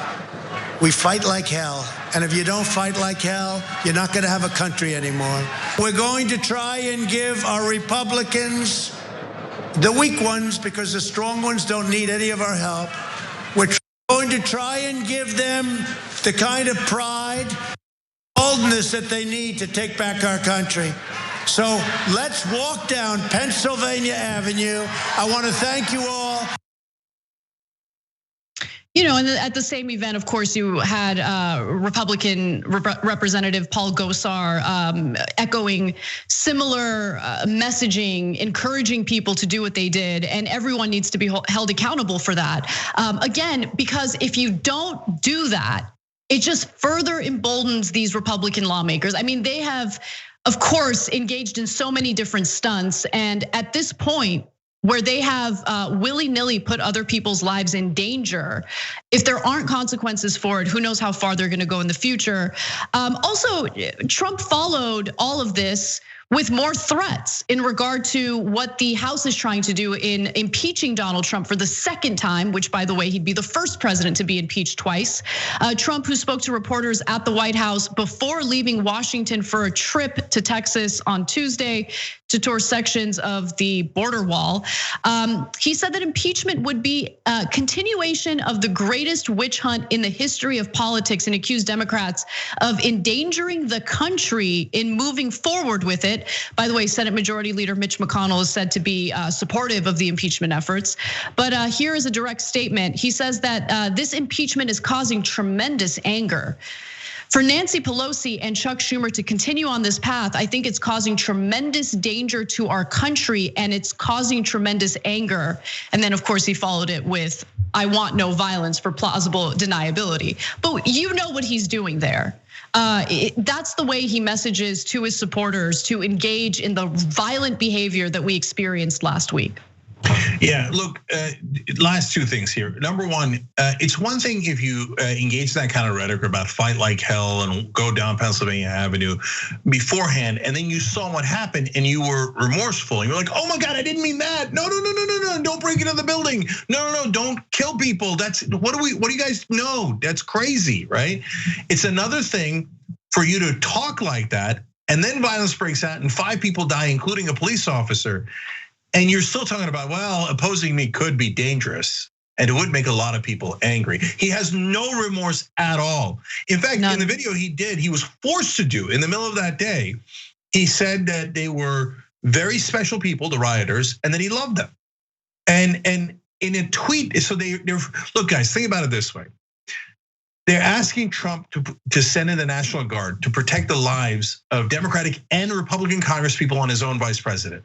like hell. And if you don't fight like hell, you're not gonna have a country anymore. We're going to try and give our Republicans, the weak ones, because the strong ones don't need any of our help. We're going to try and give them the kind of pride, boldness that they need to take back our country. So let's walk down Pennsylvania Avenue. I wanna thank you all. And at the same event, of course, you had Republican Representative Paul Gosar echoing similar messaging, encouraging people to do what they did, and everyone needs to be held accountable for that. Again, because if you don't do that, it just further emboldens these Republican lawmakers. I mean, they have, of course, engaged in so many different stunts, and at this point, where they have willy-nilly put other people's lives in danger, if there aren't consequences for it, who knows how far they're gonna go in the future. Also, Trump followed all of this with more threats in regard to what the House is trying to do in impeaching Donald Trump for the second time, which, by the way, he'd be the first president to be impeached twice. Trump, who spoke to reporters at the White House before leaving Washington for a trip to Texas on Tuesday to tour sections of the border wall, he said that impeachment would be a continuation of the greatest witch hunt in the history of politics, and accused Democrats of endangering the country in moving forward with it. By the way, Senate Majority Leader Mitch McConnell is said to be supportive of the impeachment efforts. But here is a direct statement. He says that this impeachment is causing tremendous anger. For Nancy Pelosi and Chuck Schumer to continue on this path, I think it's causing tremendous danger to our country, and it's causing tremendous anger. And then, of course, he followed it with, "I want no violence for plausible deniability." But you know what he's doing there. That's the way he messages to his supporters to engage in the violent behavior that we experienced last week. Yeah, look, last two things here. Number one, it's one thing if you engage in that kind of rhetoric about fight like hell and go down Pennsylvania Avenue beforehand, and then you saw what happened and you were remorseful. And you're like, oh my God, I didn't mean that. No, don't break into the building. No, don't kill people. That's, what do you guys know? That's crazy, right? It's another thing for you to talk like that, and then violence breaks out and 5 people die, including a police officer. And you're still talking about, well, opposing me could be dangerous, and it would make a lot of people angry. He has no remorse at all. In fact, in the video he was forced to do in the middle of that day, he said that they were very special people, the rioters, and that he loved them. And in a tweet, so they're look, guys, think about it this way. They're asking Trump to send in the National Guard to protect the lives of Democratic and Republican congresspeople on his own vice president.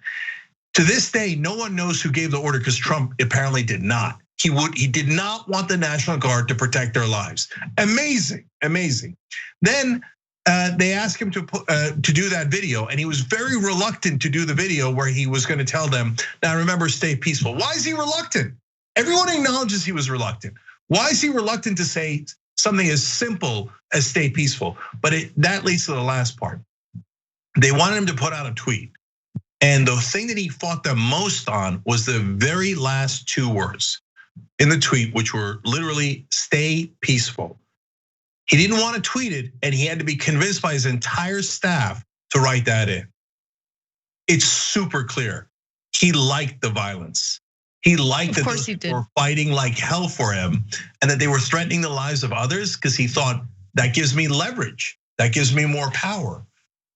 To this day, no one knows who gave the order, because Trump apparently did not. He did not want the National Guard to protect their lives. Amazing. Then they asked him to do that video, and he was very reluctant to do the video where he was going to tell them, now remember, stay peaceful. Why is he reluctant? Everyone acknowledges he was reluctant. Why is he reluctant to say something as simple as stay peaceful? But that leads to the last part. They wanted him to put out a tweet. And the thing that he fought the most on was the very last 2 words in the tweet, which were literally stay peaceful. He didn't want to tweet it, and he had to be convinced by his entire staff to write that in. It's super clear. He liked the violence. He liked that those people were fighting like hell for him, and that they were threatening the lives of others, because he thought, that gives me leverage, that gives me more power.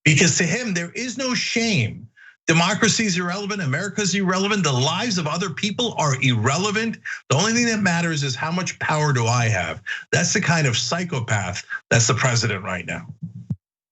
Because to him, there is no shame. Democracy is irrelevant, America's irrelevant, the lives of other people are irrelevant. The only thing that matters is how much power do I have? That's the kind of psychopath that's the president right now.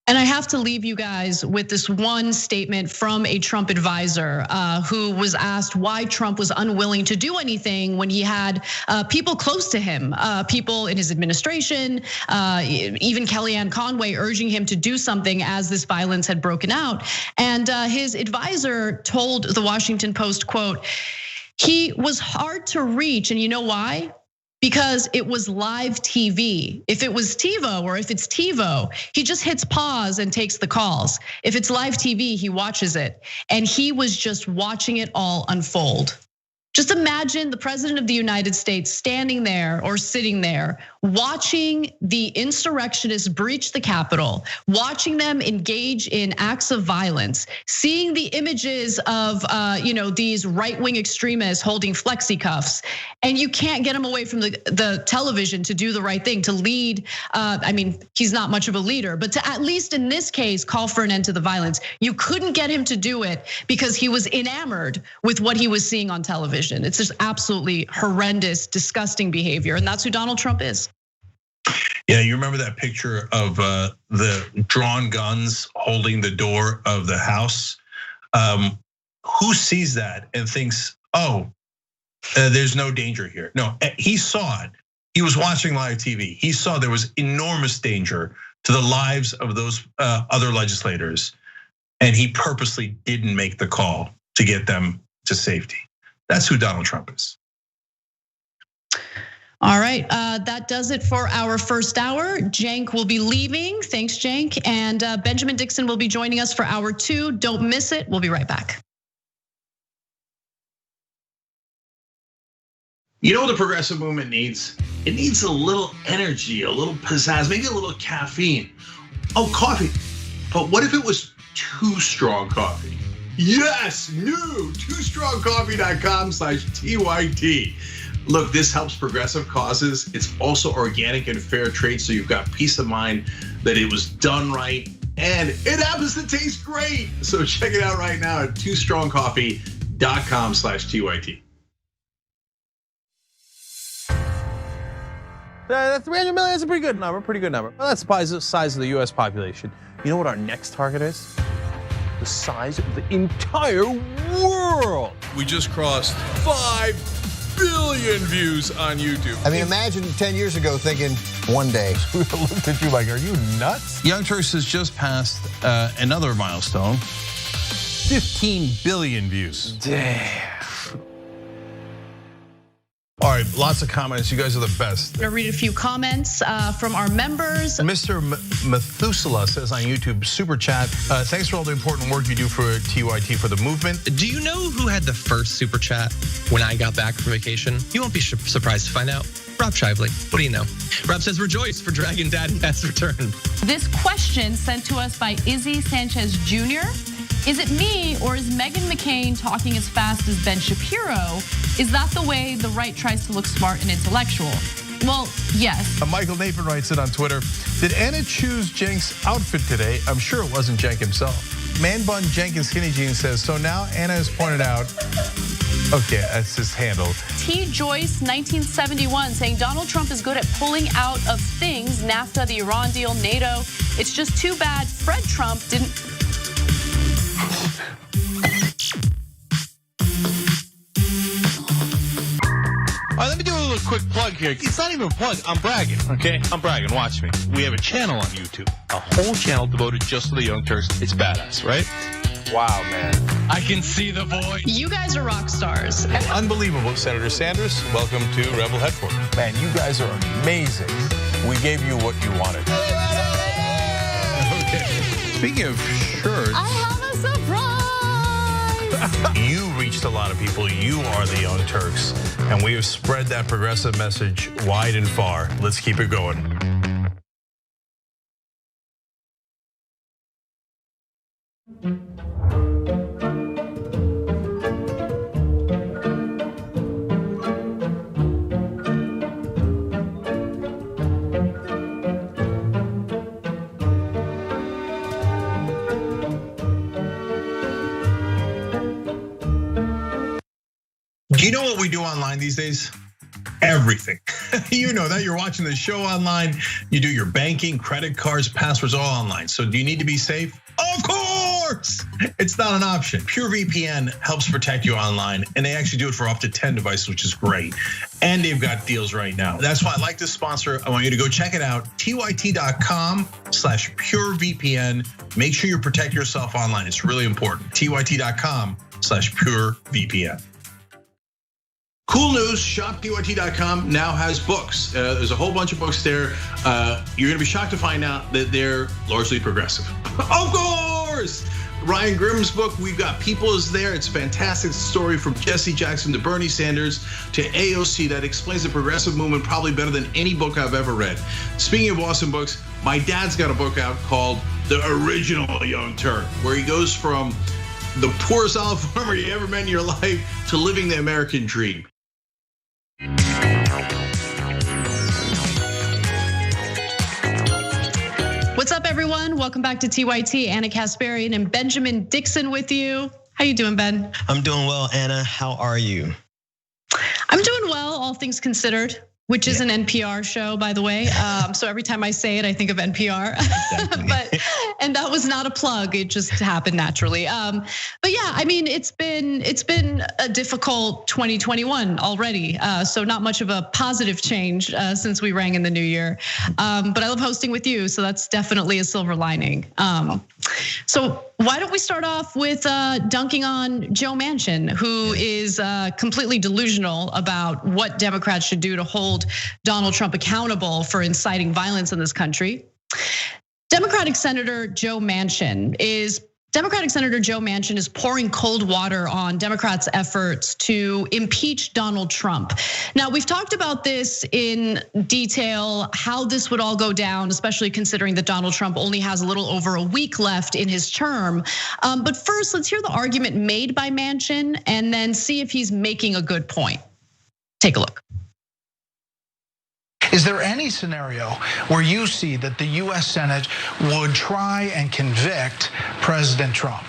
And I have to leave you guys with this one statement from a Trump advisor who was asked why Trump was unwilling to do anything when he had people close to him, people in his administration, even Kellyanne Conway urging him to do something as this violence had broken out. And his advisor told the Washington Post, quote, he was hard to reach, and you know why? Because it was live TV. If it was TiVo, or if it's TiVo, he just hits pause and takes the calls. If it's live TV, he watches it. And he was just watching it all unfold. Just imagine the president of the United States standing there or sitting there, watching the insurrectionists breach the Capitol, watching them engage in acts of violence, seeing the images of these right-wing extremists holding flexi cuffs, and you can't get him away from the television to do the right thing, to lead. I mean, he's not much of a leader, but to at least in this case call for an end to the violence. You couldn't get him to do it because he was enamored with what he was seeing on television. It's just absolutely horrendous, disgusting behavior, and that's who Donald Trump is. Yeah, you remember that picture of the drawn guns holding the door of the House? Who sees that and thinks, oh, there's no danger here? No, he saw it. He was watching live TV. He saw there was enormous danger to the lives of those other legislators, and he purposely didn't make the call to get them to safety. That's who Donald Trump is. All right, that does it for our first hour. Cenk will be leaving. Thanks, Cenk. And Benjamin Dixon will be joining us for hour 2. Don't miss it. We'll be right back. You know what the progressive movement needs? It needs a little energy, a little pizzazz, maybe a little caffeine. Oh, coffee. But what if it was Too Strong Coffee? Yes, new TooStrongCoffee.com/TYT. Look, this helps progressive causes. It's also organic and fair trade, so you've got peace of mind that it was done right, and it happens to taste great. So check it out right now at TooStrongCoffee.com/TYT. That 300 million is a pretty good number, Well, that's the size of the US population. You know what our next target is? The size of the entire world. We just crossed 5 billion views on YouTube. I mean, imagine 10 years ago thinking one day. We looked at you like, are you nuts? Young Turks has just passed another milestone, 15 billion views. Damn. All right, lots of comments. You guys are the best. I'm gonna read a few comments from our members. Mr. Methuselah says on YouTube, super chat, thanks for all the important work you do for TYT for the movement. Do you know who had the first super chat when I got back from vacation? You won't be surprised to find out. Rob Shively, what do you know? Rob says, rejoice for Dragon Daddy has returned. This question sent to us by Izzy Sanchez Jr. Is it me or is Meghan McCain talking as fast as Ben Shapiro? Is that the way the right tries to look smart and intellectual? Well, yes. Michael Nathan writes it on Twitter. Did Anna choose Cenk's outfit today? I'm sure it wasn't Cenk himself. Man Bun Cenk and Skinny Jeans says, so now Anna has pointed out, okay, that's his handle. T. Joyce, 1971, saying Donald Trump is good at pulling out of things, NAFTA, the Iran deal, NATO. It's just too bad Fred Trump didn't. All right, let me do a little quick plug here. It's not even a plug, I'm bragging, okay? I'm bragging, watch me. We have a channel on YouTube, a whole channel devoted just to the Young Turks. It's badass, right? Wow, man. I can see the voice. You guys are rock stars. Unbelievable, Senator Sanders. Welcome to Rebel Headquarters. Man, you guys are amazing. We gave you what you wanted. Okay. Speaking of shirts. I have a surprise. You reached a lot of people. You are the Young Turks. And we have spread that progressive message wide and far. Let's keep it going. Do you know what we do online these days? Everything. You know that. You're watching the show online. You do your banking, credit cards, passwords, all online. So do you need to be safe? Of course! It's not an option. PureVPN helps protect you online, and they actually do it for up to 10 devices, which is great. And they've got deals right now. That's why I like this sponsor. I want you to go check it out. TYT.com/PureVPN. Make sure you protect yourself online. It's really important. TYT.com/PureVPN. Cool news, shoptyt.com now has books. There's a whole bunch of books there. You're gonna be shocked to find out that they're largely progressive. Of course! Ryan Grimm's book, We've Got People, is there. It's a fantastic story from Jesse Jackson to Bernie Sanders to AOC that explains the progressive movement probably better than any book I've ever read. Speaking of awesome books, my dad's got a book out called The Original Young Turk, where he goes from the poorest olive farmer you ever met in your life to living the American dream. What's up, everyone? Welcome back to TYT. Anna Kasparian and Benjamin Dixon with you. How you doing, Ben? I'm doing well, Anna. How are you? I'm doing well, all things considered, which is an NPR show, by the way. So every time I say it, I think of NPR. And that was not a plug; it just happened naturally. But yeah, I mean, it's been a difficult 2021 already. So not much of a positive change since we rang in the new year. But I love hosting with you, so that's definitely a silver lining. So Why don't we start off with dunking on Joe Manchin, who is completely delusional about what Democrats should do to hold Donald Trump accountable for inciting violence in this country. Democratic Senator Joe Manchin is pouring cold water on Democrats' efforts to impeach Donald Trump. Now, we've talked about this in detail, how this would all go down, especially considering that Donald Trump only has a little over a week left in his term. But first, let's hear the argument made by Manchin and then see if he's making a good point. Take a look. Is there any scenario where you see that the US Senate would try and convict President Trump?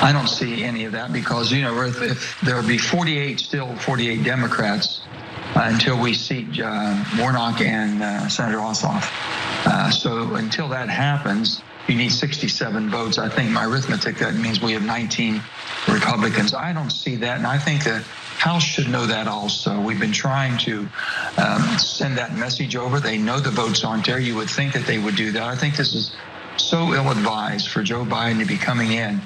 I don't see any of that because, if there would be 48 Democrats until we seat Warnock and Senator Ossoff. So until that happens, you need 67 votes. I think my arithmetic, that means we have 19 Republicans. I don't see that, and I think the House should know that also. We've been trying to send that message over. They know the votes aren't there. You would think that they would do that. I think this is so ill-advised for Joe Biden to be coming in,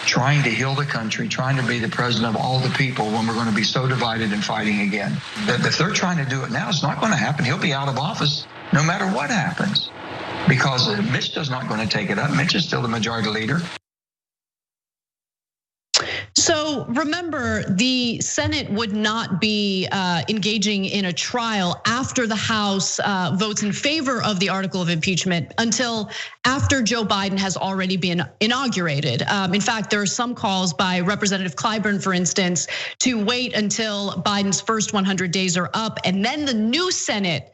trying to heal the country, trying to be the president of all the people when we're going to be so divided and fighting again. If they're trying to do it now, it's not going to happen. He'll be out of office no matter what happens because Mitch is not going to take it up. Mitch is still the majority leader. So remember, the Senate would not be engaging in a trial after the House votes in favor of the article of impeachment until after Joe Biden has already been inaugurated. In fact, there are some calls by Representative Clyburn, for instance, to wait until Biden's first 100 days are up, and then the new Senate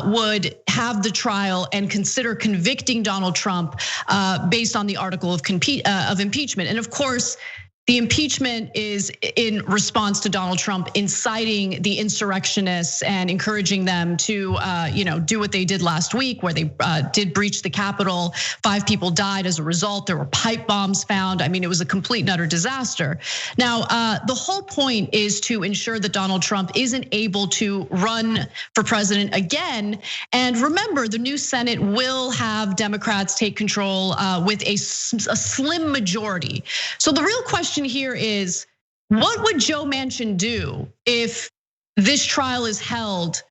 would have the trial and consider convicting Donald Trump based on the article of impeachment. And of course, the impeachment is in response to Donald Trump inciting the insurrectionists and encouraging them to, do what they did last week, where they did breach the Capitol. 5 people died as a result. There were pipe bombs found. I mean, it was a complete and utter disaster. Now, the whole point is to ensure that Donald Trump isn't able to run for president again. And remember, the new Senate will have Democrats take control with a slim majority. So the real question here is, what would Joe Manchin do if this trial is held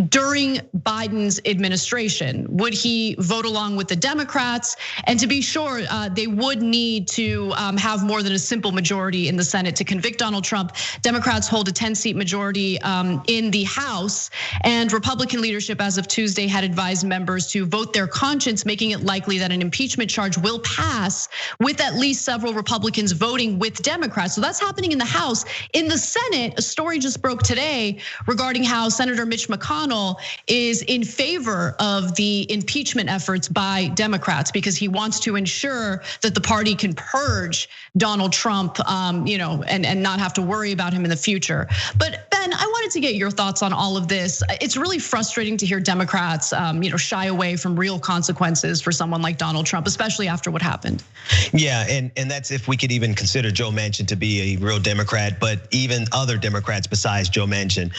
during Biden's administration? Would he vote along with the Democrats? And to be sure, they would need to have more than a simple majority in the Senate to convict Donald Trump. Democrats hold a 10-seat majority in the House, and Republican leadership as of Tuesday had advised members to vote their conscience, making it likely that an impeachment charge will pass with at least several Republicans voting with Democrats. So that's happening in the House. In the Senate, a story just broke today regarding how Senator Mitch McConnell is in favor of the impeachment efforts by Democrats because he wants to ensure that the party can purge Donald Trump, and not have to worry about him in the future. But Ben, I wanted to get your thoughts on all of this. It's really frustrating to hear Democrats, shy away from real consequences for someone like Donald Trump, especially after what happened. Yeah, and that's if we could even consider Joe Manchin to be a real Democrat, but even other Democrats besides Joe Manchin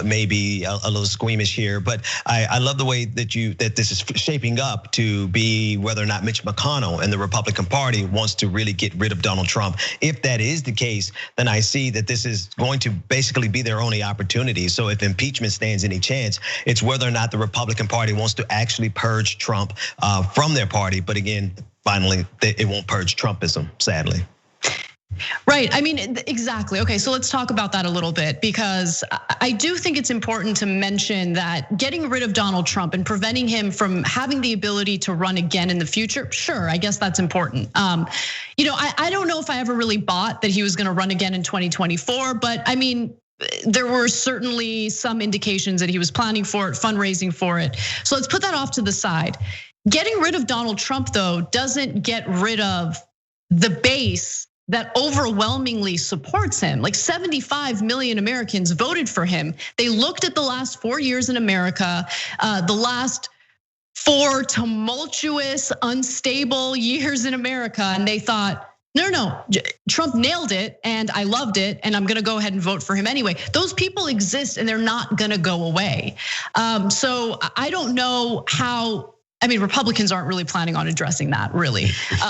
may be a little squeamish here. But I love the way that this is shaping up to be whether or not Mitch McConnell and the Republican Party wants to really get rid of Donald Trump. If that is the case, then I see that this is going to basically be their only opportunity. So if impeachment stands any chance, it's whether or not the Republican Party wants to actually purge Trump from their party. But again, finally, it won't purge Trumpism, sadly. Right, I mean, exactly. Okay, so let's talk about that a little bit, because I do think it's important to mention that getting rid of Donald Trump and preventing him from having the ability to run again in the future, sure, I guess that's important. I don't know if I ever really bought that he was gonna run again in 2024, but I mean, there were certainly some indications that he was planning for it, fundraising for it. So let's put that off to the side. Getting rid of Donald Trump, though, doesn't get rid of the base that overwhelmingly supports him. Like 75 million Americans voted for him. They looked at the last 4 years in America, the last 4 tumultuous, unstable years in America, and they thought, no, Trump nailed it and I loved it and I'm gonna go ahead and vote for him anyway. Those people exist and they're not gonna go away. So I don't know how I mean, Republicans aren't really planning on addressing that, really.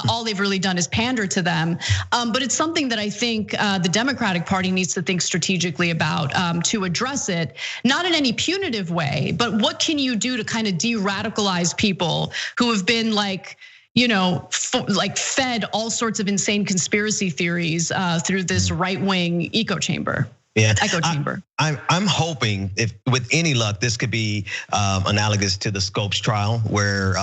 All they've really done is pander to them. But it's something that I think the Democratic Party needs to think strategically about to address it, not in any punitive way, but what can you do to kind of de-radicalize people who have been like, fed all sorts of insane conspiracy theories through this right-wing echo chamber. Yeah, echo chamber. I'm hoping, if with any luck, this could be analogous to the Scopes trial, where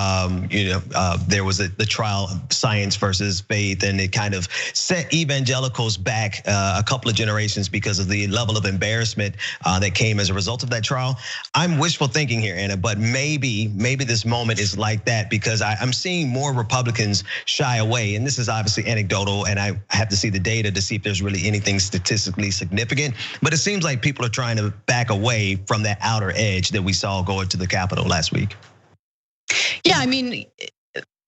there was the trial of science versus faith, and it kind of set evangelicals back a couple of generations because of the level of embarrassment that came as a result of that trial. I'm wishful thinking here, Anna, but maybe this moment is like that, because I'm seeing more Republicans shy away, and this is obviously anecdotal, and I have to see the data to see if there's really anything statistically significant. But it seems like people are trying to back away from that outer edge that we saw going to the Capitol last week. Yeah, I mean,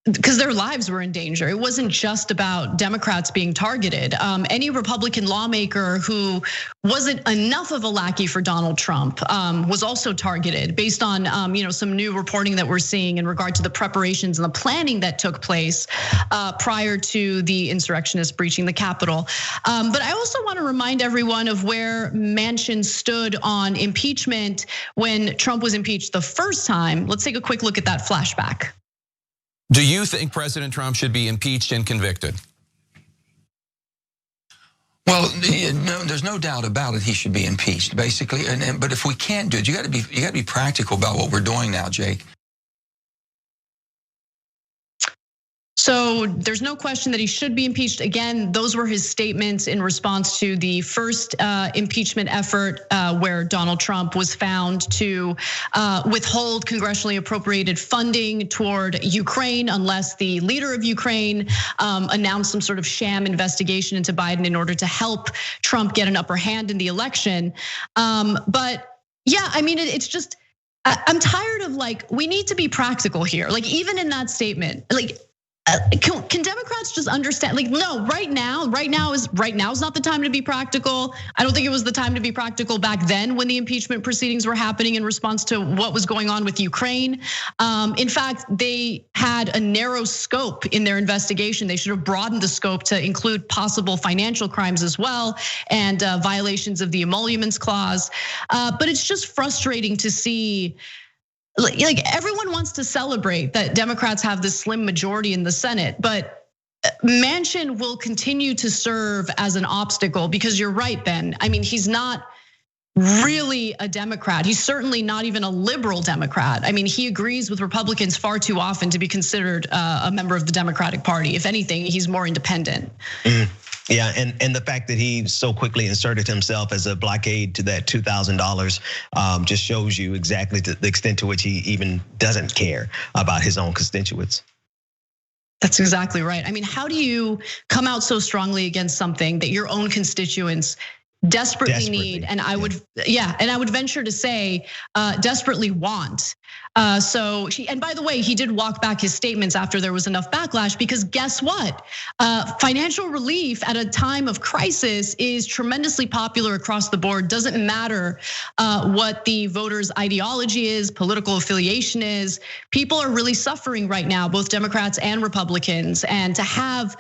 because their lives were in danger. It wasn't just about Democrats being targeted. Any Republican lawmaker who wasn't enough of a lackey for Donald Trump was also targeted based on some new reporting that we're seeing in regard to the preparations and the planning that took place prior to the insurrectionists breaching the Capitol. But I also want to remind everyone of where Manchin stood on impeachment when Trump was impeached the first time. Let's take a quick look at that flashback. Do you think President Trump should be impeached and convicted? Well, no, there's no doubt about it. He should be impeached, basically. But if we can't do it, you got to be practical about what we're doing now, Jake. So there's no question that he should be impeached. Again, those were his statements in response to the first impeachment effort where Donald Trump was found to withhold congressionally appropriated funding toward Ukraine unless the leader of Ukraine announced some sort of sham investigation into Biden in order to help Trump get an upper hand in the election. But yeah, I mean, it's just, I'm tired of we need to be practical here. Even in that statement, can Democrats just understand? No, right now is not the time to be practical. I don't think it was the time to be practical back then when the impeachment proceedings were happening in response to what was going on with Ukraine. In fact, they had a narrow scope in their investigation. They should have broadened the scope to include possible financial crimes as well and violations of the emoluments clause. But it's just frustrating to see. Everyone wants to celebrate that Democrats have this slim majority in the Senate, but Manchin will continue to serve as an obstacle because you're right, Ben. I mean, he's not really a Democrat. He's certainly not even a liberal Democrat. I mean, he agrees with Republicans far too often to be considered a member of the Democratic Party. If anything, he's more independent. Yeah, and the fact that he so quickly inserted himself as a blockade to that $2,000 just shows you exactly the extent to which he even doesn't care about his own constituents. That's exactly right. I mean, how do you come out so strongly against something that your own constituents desperately need, and I would venture to say desperately want. And by the way, he did walk back his statements after there was enough backlash, because guess what? Financial relief at a time of crisis is tremendously popular across the board. Doesn't matter what the voters' ideology is, political affiliation is. People are really suffering right now, both Democrats and Republicans. And to have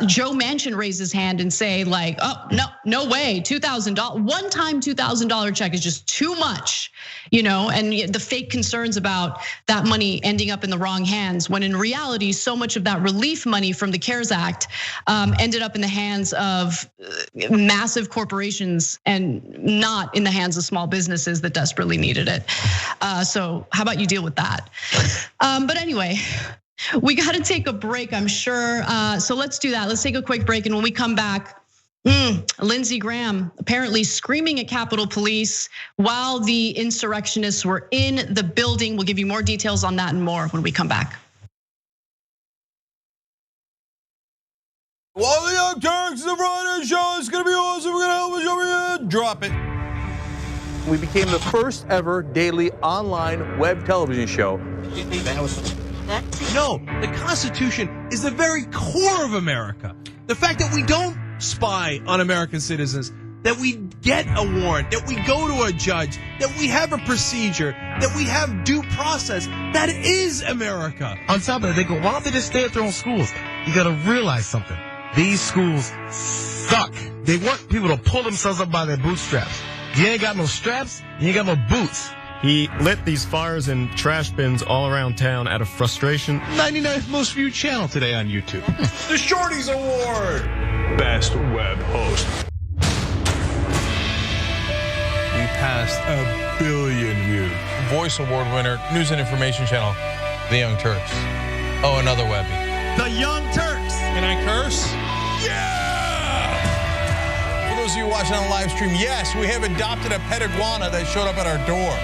Joe Manchin raise his hand and say oh, no way, $2,000, one-time $2,000 check is just too much, and the fake concerns about that money ending up in the wrong hands, when in reality, so much of that relief money from the CARES Act ended up in the hands of massive corporations and not in the hands of small businesses that desperately needed it. So how about you deal with that? But anyway, we got to take a break, I'm sure. So let's do that. Let's take a quick break, and when we come back, Lindsey Graham apparently screaming at Capitol Police while the insurrectionists were in the building. We'll give you more details on that and more when we come back. Well, the Young Turks, the Friday show is gonna be awesome. We're gonna help us over here. Drop it. We became the first ever daily online web television show. No, the Constitution is the very core of America. The fact that we don't spy on American citizens, that we get a warrant, that we go to a judge, that we have a procedure, that we have due process. That is America. On top of it, they go, why don't they just stay at their own schools? You gotta realize something. These schools suck. They want people to pull themselves up by their bootstraps. You ain't got no straps, you ain't got no boots. He lit these fires in trash bins all around town out of frustration. 99th most viewed channel today on YouTube. The Shorties Award. Best Web Host. We passed 1 billion views. Voice Award winner, News and Information Channel, The Young Turks. Oh, another Webby. The Young Turks. Can I curse? Yeah! For those of you watching on the live stream, yes, we have adopted a pet iguana that showed up at our door.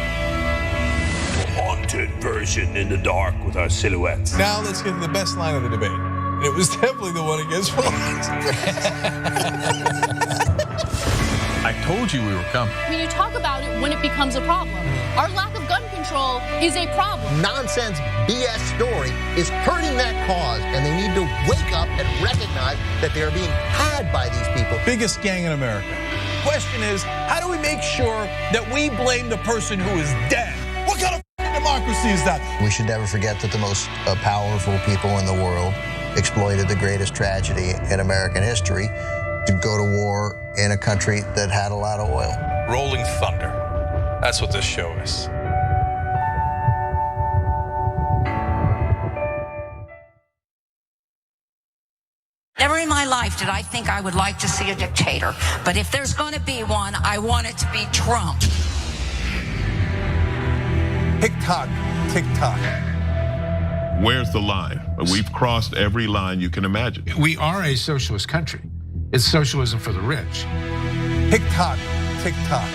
Haunted version in the dark with our silhouettes. Now let's get to the best line of the debate. And it was definitely the one against Fox. I told you we were coming. I mean, you talk about it when it becomes a problem. Our lack of gun control is a problem. Nonsense BS story is hurting that cause, and they need to wake up and recognize that they are being had by these people. Biggest gang in America. Question is, how do we make sure that we blame the person who is dead? What kind of democracy is that? We should never forget that the most powerful people in the world exploited the greatest tragedy in American history to go to war in a country that had a lot of oil. Rolling thunder. That's what this show is. Never in my life did I think I would like to see a dictator. But if there's going to be one, I want it to be Trump. Tick-tock, tick-tock. Where's the line? We've crossed every line you can imagine. We are a socialist country. It's socialism for the rich. Tick-tock, tick-tock.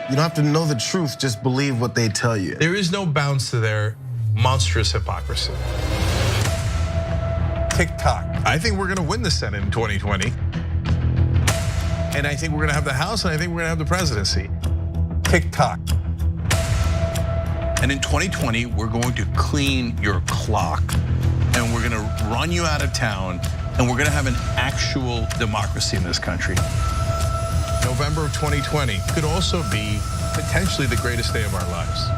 You don't have to know the truth, just believe what they tell you. There is no bounds to their monstrous hypocrisy. Tick-tock. I think we're gonna win the Senate in 2020. And I think we're gonna have the House, and I think we're gonna have the presidency. Tick-tock. And in 2020, we're going to clean your clock, and we're gonna run you out of town, and we're gonna have an actual democracy in this country. November of 2020 could also be potentially the greatest day of our lives.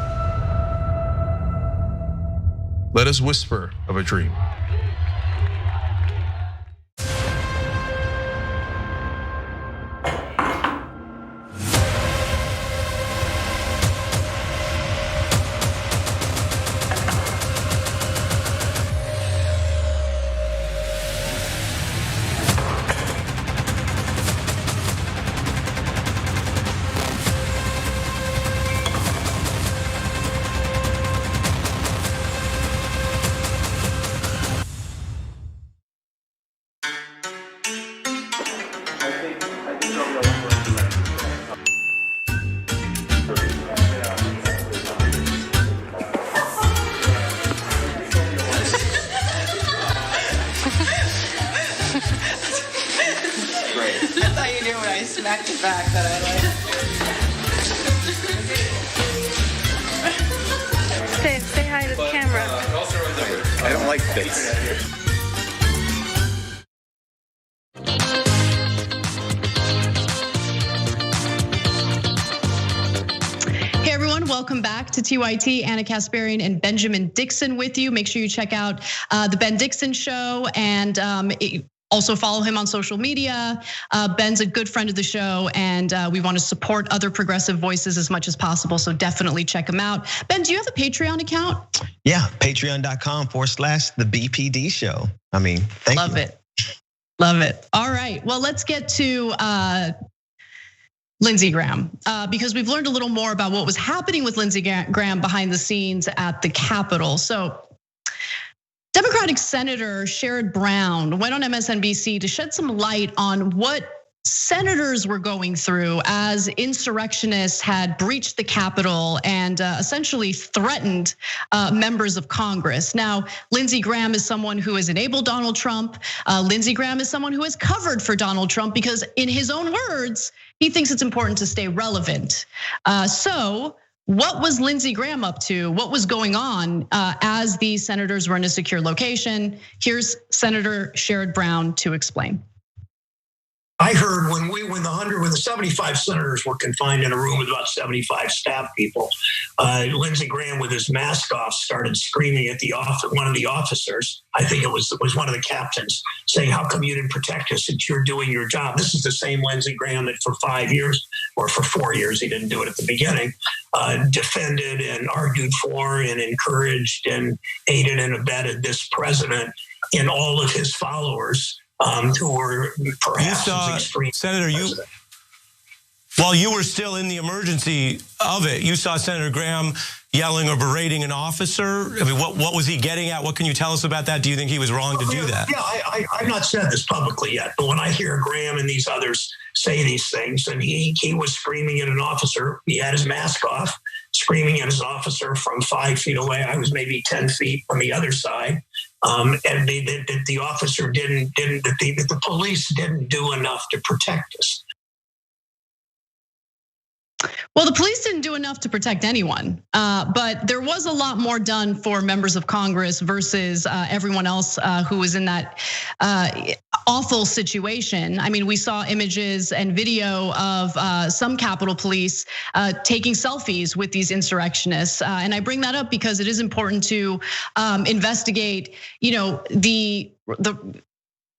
Let us whisper of a dream. Smacked it back that I like. Say hi to the camera. I don't like this. Hey everyone, welcome back to TYT. Anna Kasparian and Benjamin Dixon with you. Make sure you check out the Ben Dixon Show and also follow him on social media. Ben's a good friend of the show, and we want to support other progressive voices as much as possible. So definitely check him out. Ben, do you have a Patreon account? Yeah, patreon.com/the BPD show. I mean, thank you. Love it. Love it. All right, well, let's get to Lindsey Graham, because we've learned a little more about what was happening with Lindsey Graham behind the scenes at the Capitol. So Democratic Senator Sherrod Brown went on MSNBC to shed some light on what senators were going through as insurrectionists had breached the Capitol and essentially threatened members of Congress. Now, Lindsey Graham is someone who has enabled Donald Trump. Lindsey Graham is someone who has covered for Donald Trump because, in his own words, he thinks it's important to stay relevant. So what was Lindsey Graham up to? What was going on as these senators were in a secure location? Here's Senator Sherrod Brown to explain. I heard when the 75 senators were confined in a room with about 75 staff people, Lindsey Graham with his mask off started screaming at one of the officers. I think it was one of the captains, saying, "How come you didn't protect us since you're doing your job?" This is the same Lindsey Graham that for 5 years or for 4 years, he didn't do it at the beginning, defended and argued for and encouraged and aided and abetted this president and all of his followers. Who were perhaps extreme. Senator, while you were still in the emergency of it, you saw Senator Graham yelling or berating an officer. I mean, what was he getting at? What can you tell us about that? Do you think he was wrong to do that? Yeah, I've not said this publicly yet, but when I hear Graham and these others say these things, and he was screaming at an officer, he had his mask off, screaming at his officer from 5 feet away. I was maybe 10 feet on the other side. And the officer the police didn't do enough to protect us. Well, the police didn't do enough to protect anyone, but there was a lot more done for members of Congress versus everyone else who was in that awful situation. I mean, we saw images and video of some Capitol Police taking selfies with these insurrectionists, and I bring that up because it is important to investigate,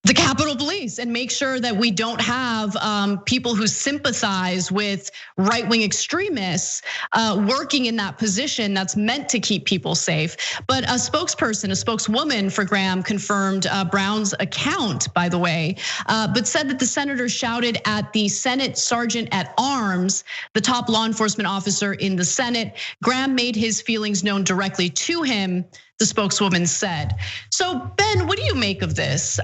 the Capitol Police and make sure that we don't have people who sympathize with right-wing extremists working in that position that's meant to keep people safe. But a spokeswoman for Graham confirmed Brown's account, by the way, but said that the senator shouted at the Senate Sergeant at Arms, the top law enforcement officer in the Senate. Graham made his feelings known directly to him, the spokeswoman said. So Ben, what do you make of this?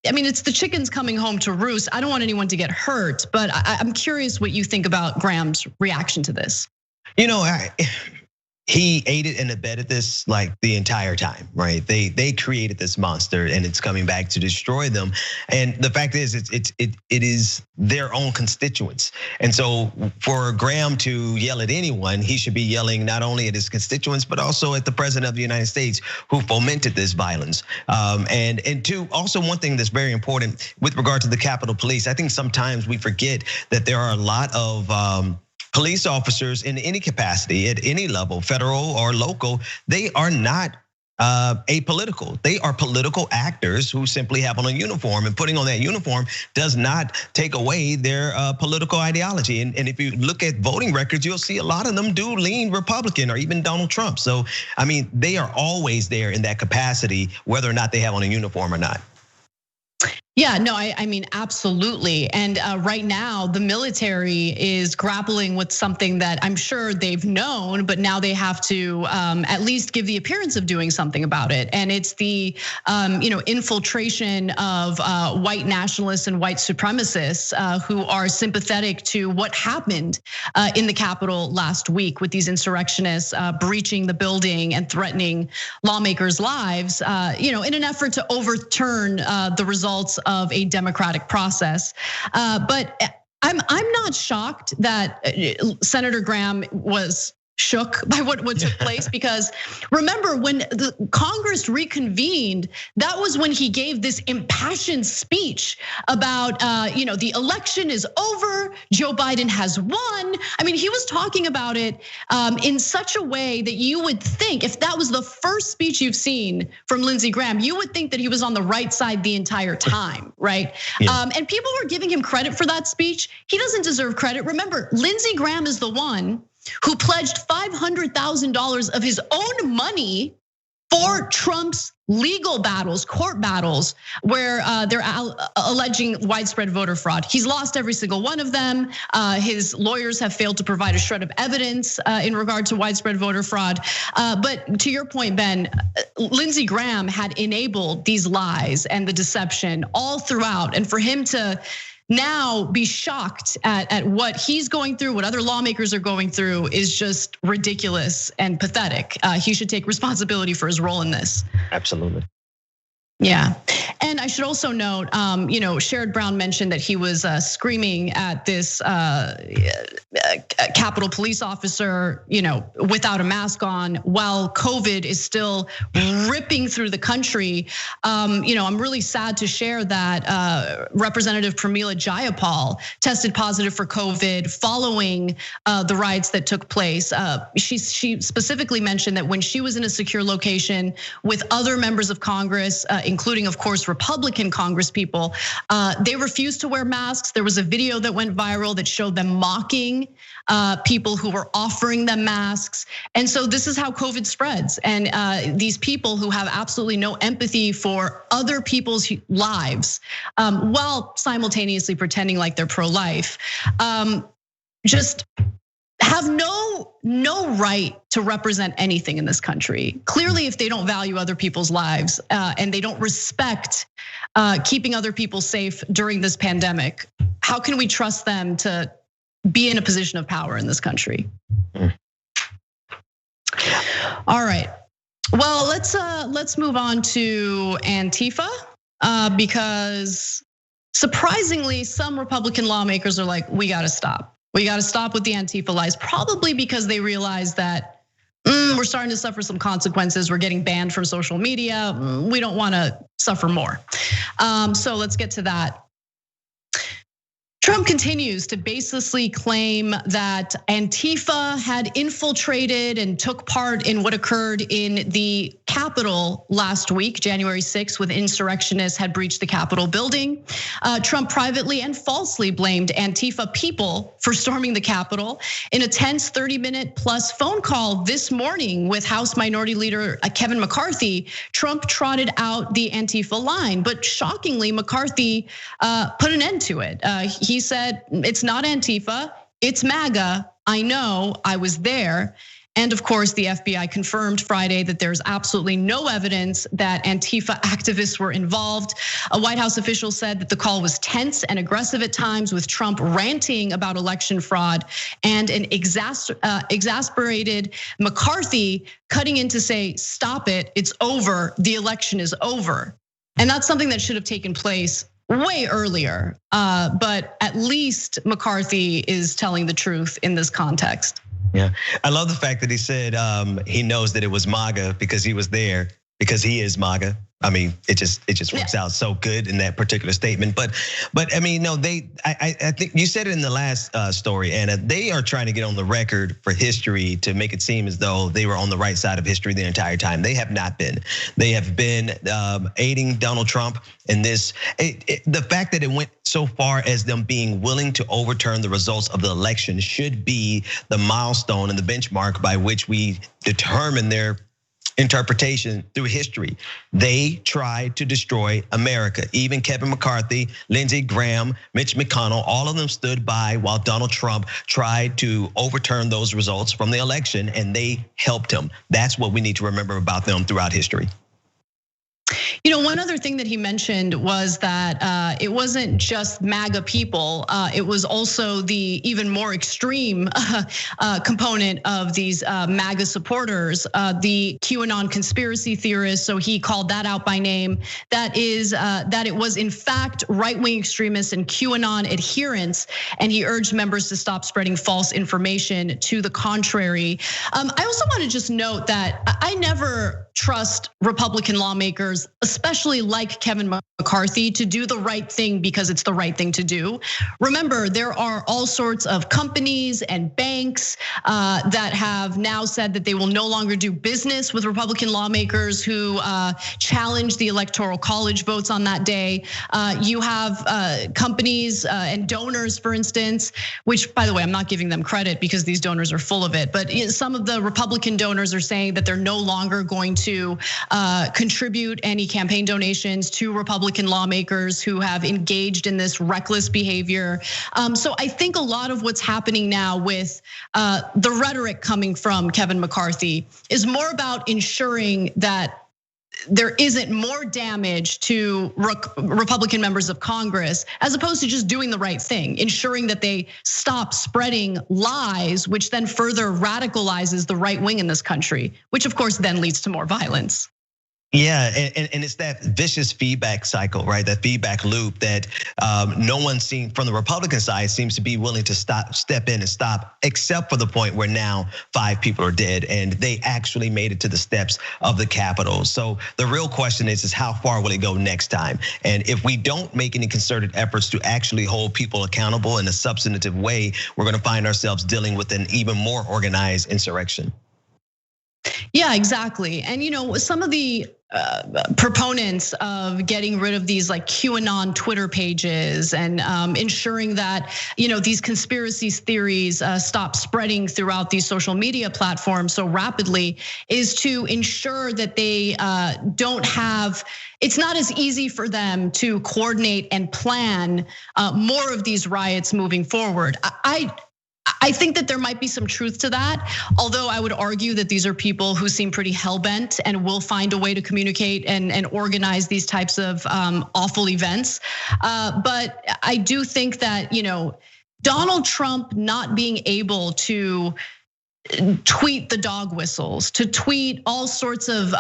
I mean, it's the chickens coming home to roost. I don't want anyone to get hurt, but I'm curious what you think about Graham's reaction to this. He aided and abetted this like the entire time, right? They created this monster, and it's coming back to destroy them. And the fact is, it is their own constituents. And so for Graham to yell at anyone, he should be yelling not only at his constituents but also at the president of the United States who fomented this violence. And two, also one thing that's very important with regard to the Capitol Police, I think sometimes we forget that there are a lot of police officers in any capacity at any level, federal or local, they are not apolitical. They are political actors who simply have on a uniform, and putting on that uniform does not take away their political ideology. And if you look at voting records, you'll see a lot of them do lean Republican or even Donald Trump. So, I mean, they are always there in that capacity, whether or not they have on a uniform or not. Yeah, no, I mean, absolutely. And right now, the military is grappling with something that I'm sure they've known, but now they have to at least give the appearance of doing something about it. And it's the infiltration of white nationalists and white supremacists who are sympathetic to what happened in the Capitol last week with these insurrectionists breaching the building and threatening lawmakers' lives, in an effort to overturn the results of a democratic process. But I'm not shocked that Senator Graham was shook by what took place, because remember when the Congress reconvened, that was when he gave this impassioned speech about the election is over, Joe Biden has won. I mean, he was talking about it in such a way that you would think, if that was the first speech you've seen from Lindsey Graham, you would think that he was on the right side the entire time, right? Yeah. And people were giving him credit for that speech. He doesn't deserve credit. Remember, Lindsey Graham is the one who pledged $500,000 of his own money for Trump's legal battles, court battles, where they're alleging widespread voter fraud. He's lost every single one of them. His lawyers have failed to provide a shred of evidence in regard to widespread voter fraud. But to your point, Ben, Lindsey Graham had enabled these lies and the deception all throughout. And for him to now be shocked at what he's going through, what other lawmakers are going through, is just ridiculous and pathetic. He should take responsibility for his role in this. Absolutely. Yeah, and I should also note, Sherrod Brown mentioned that he was screaming at this Capitol police officer, without a mask on, while COVID is still ripping through the country. I'm really sad to share that Representative Pramila Jayapal tested positive for COVID following the riots that took place. She specifically mentioned that when she was in a secure location with other members of Congress, including, of course, Republican Congress people, they refused to wear masks. There was a video that went viral that showed them mocking people who were offering them masks. And so this is how COVID spreads. And these people who have absolutely no empathy for other people's lives, while simultaneously pretending like they're pro-life, just have no right to represent anything in this country. Clearly, if they don't value other people's lives and they don't respect keeping other people safe during this pandemic, how can we trust them to be in a position of power in this country? All right. Well, let's move on to Antifa, because surprisingly, some Republican lawmakers are like, we gotta stop. We gotta stop with the Antifa lies, probably because they realize that we're starting to suffer some consequences. We're getting banned from social media. We don't wanna suffer more. So let's get to that. Trump continues to baselessly claim that Antifa had infiltrated and took part in what occurred in the Capitol last week, January 6th, when insurrectionists had breached the Capitol building. Trump privately and falsely blamed Antifa people for storming the Capitol. In a tense 30-minute plus phone call this morning with House Minority Leader Kevin McCarthy, Trump trotted out the Antifa line, but shockingly, McCarthy put an end to it. He said, it's not Antifa, it's MAGA. I know, I was there. And of course, the FBI confirmed Friday that there's absolutely no evidence that Antifa activists were involved. A White House official said that the call was tense and aggressive at times, with Trump ranting about election fraud and an exasperated McCarthy cutting in to say, stop it, it's over, the election is over. And that's something that should have taken place way earlier, but at least McCarthy is telling the truth in this context. Yeah, I love the fact that he said he knows that it was MAGA because he was there, because he is MAGA. I mean, it just works out so good in that particular statement. But I mean, no, I think you said it in the last story, Anna. They are trying to get on the record for history to make it seem as though they were on the right side of history the entire time. They have not been. They have been aiding Donald Trump in this. The fact that it went so far as them being willing to overturn the results of the election should be the milestone and the benchmark by which we determine their interpretation through history. They tried to destroy America. Even Kevin McCarthy, Lindsey Graham, Mitch McConnell, all of them stood by while Donald Trump tried to overturn those results from the election, and they helped him. That's what we need to remember about them throughout history. One other thing that he mentioned was that it wasn't just MAGA people. It was also the even more extreme component of these MAGA supporters, the QAnon conspiracy theorists. So he called that out by name. That is that it was in fact right-wing extremists and QAnon adherents, and he urged members to stop spreading false information to the contrary. I also want to just note that I never trust Republican lawmakers, especially like Kevin McCarthy, to do the right thing because it's the right thing to do. Remember, there are all sorts of companies and banks that have now said that they will no longer do business with Republican lawmakers who challenge the Electoral College votes on that day. You have companies and donors, for instance, which, by the way, I'm not giving them credit because these donors are full of it, but some of the Republican donors are saying that they're no longer going to contribute any campaign donations to Republican lawmakers who have engaged in this reckless behavior. So I think a lot of what's happening now with the rhetoric coming from Kevin McCarthy is more about ensuring that there isn't more damage to Republican members of Congress, as opposed to just doing the right thing, ensuring that they stop spreading lies, which then further radicalizes the right wing in this country, which of course then leads to more violence. Yeah, and it's that vicious feedback cycle, right? That feedback loop that no one from the Republican side seems to be willing to step in and stop, except for the point where now 5 people are dead and they actually made it to the steps of the Capitol. So the real question is how far will it go next time? And if we don't make any concerted efforts to actually hold people accountable in a substantive way, we're going to find ourselves dealing with an even more organized insurrection. Yeah, exactly. And some of the proponents of getting rid of these like QAnon Twitter pages and ensuring that these conspiracy theories stop spreading throughout these social media platforms so rapidly is to ensure that they don't have. It's not as easy for them to coordinate and plan more of these riots moving forward. I think that there might be some truth to that, although I would argue that these are people who seem pretty hell-bent and will find a way to communicate and organize these types of awful events. But I do think that, Donald Trump not being able to tweet the dog whistles, to tweet all sorts of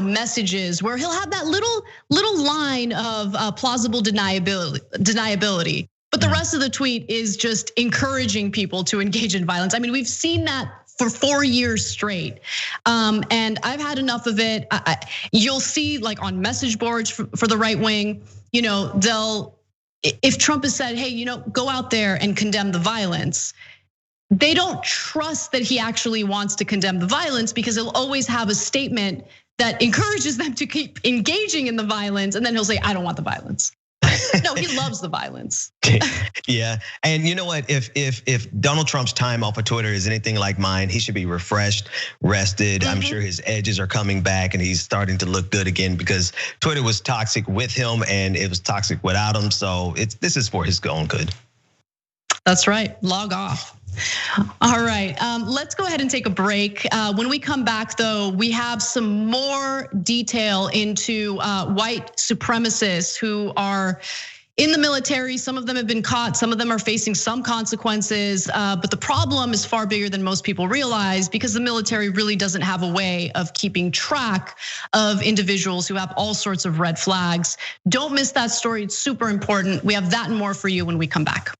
messages where he'll have that little line of plausible deniability. But the rest of the tweet is just encouraging people to engage in violence. I mean, we've seen that for 4 years straight. And I've had enough of it. You'll see like on message boards for the right wing, if Trump has said, hey, go out there and condemn the violence, they don't trust that he actually wants to condemn the violence because he'll always have a statement that encourages them to keep engaging in the violence. And then he'll say, I don't want the violence. No, he loves the violence. Yeah, and you know what? If Donald Trump's time off of Twitter is anything like mine, he should be refreshed, rested. I'm sure his edges are coming back, and he's starting to look good again because Twitter was toxic with him, and it was toxic without him. So this is for his own good. That's right. Log off. All right, let's go ahead and take a break. When we come back, though, we have some more detail into white supremacists who are in the military. Some of them have been caught, some of them are facing some consequences. But the problem is far bigger than most people realize because the military really doesn't have a way of keeping track of individuals who have all sorts of red flags. Don't miss that story, it's super important. We have that and more for you when we come back.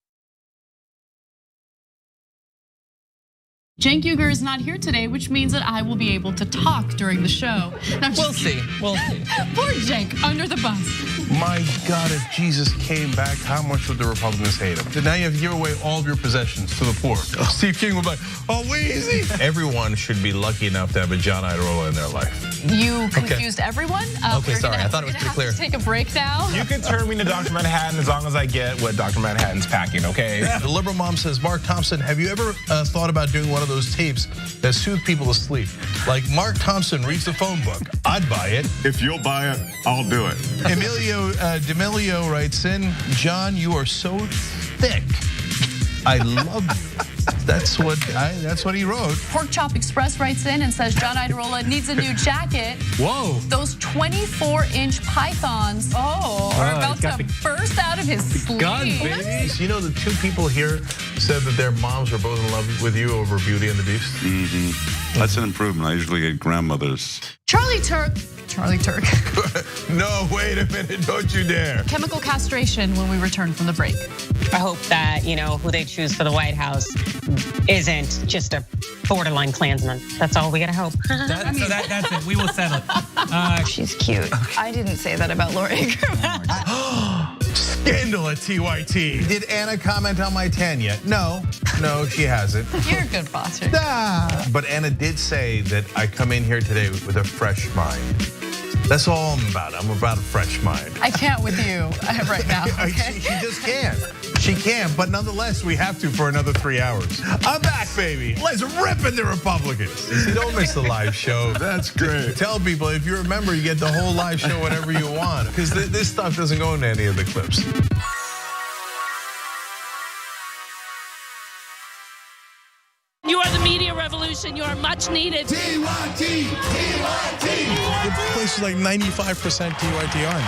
Cenk Uygur is not here today, which means that I will be able to talk during the show. We'll see. Poor Cenk, under the bus. My God, if Jesus came back, how much would the Republicans hate him? So now you have to give away all of your possessions to the poor. Steve King would be like, oh, Weezy. Everyone should be lucky enough to have a John Iadarola in their life. You confused everyone? Okay, sorry, I thought it was pretty clear. Take a break now. You can turn me to Dr. Manhattan as long as I get what Dr. Manhattan's packing, okay? The liberal mom says, Mark Thompson, have you ever thought about doing one of those tapes that soothe people to sleep? Like Mark Thompson reads the phone book. I'd buy it. If you'll buy it, I'll do it. D'Amelio writes in, John, you are so thick. I love you. That's what he wrote. Pork Chop Express writes in and says John Iadarola needs a new jacket. Whoa. Those 24-inch pythons are about to burst out of his sleeve. Gun, baby. You know, the 2 people here said that their moms were both in love with you over Beauty and the Beast. That's an improvement. I usually get grandmothers. Charlie Turk. No, wait a minute, don't you dare. Chemical castration when we return from the break. I hope that, who they choose for the White House isn't just a borderline Klansman. That's all we gotta hope. That's it, we will settle it. She's cute. I didn't say that about Laura Ingraham. Scandal at TYT. Did Anna comment on my tan yet? No, she hasn't. You're a good boss. But Anna did say that I come in here today with a fresh mind. That's all I'm about. I'm about a fresh mind. I can't with you right now. Okay? She just can't. She can, but nonetheless, we have to for another 3 hours. I'm back, baby. Let's rip in the Republicans. See, don't miss the live show. That's great. Tell people, if you're a member, you get the whole live show whenever you want, because this stuff doesn't go into any of the clips. You are the media revolution. You are much needed. TYT, TYT. The place is like 95% TYT on.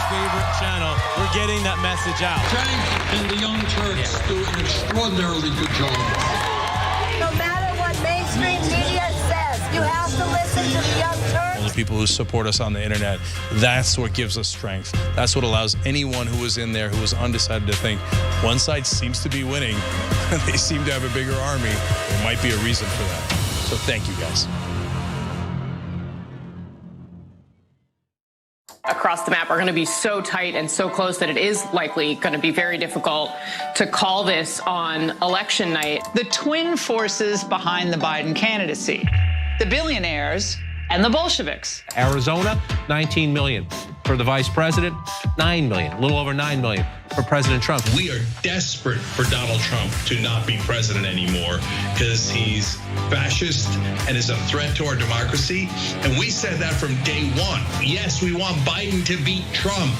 Favorite channel, we're getting that message out. Cenk and the Young Turks do an extraordinarily good job. No matter what mainstream media says, you have to listen to the Young Turks. The people who support us on the internet, that's what gives us strength. That's what allows anyone who was in there who was undecided to think one side seems to be winning. They seem to have a bigger army. There might be a reason for that. So thank you, guys. Across the map are going to be so tight and so close that it is likely going to be very difficult to call this on election night. The twin forces behind the Biden candidacy, the billionaires and the Bolsheviks. Arizona, 19 million. For the vice president, 9 million, a little over 9 million for President Trump. We are desperate for Donald Trump to not be president anymore because he's fascist and is a threat to our democracy. And we said that from day one. Yes, we want Biden to beat Trump.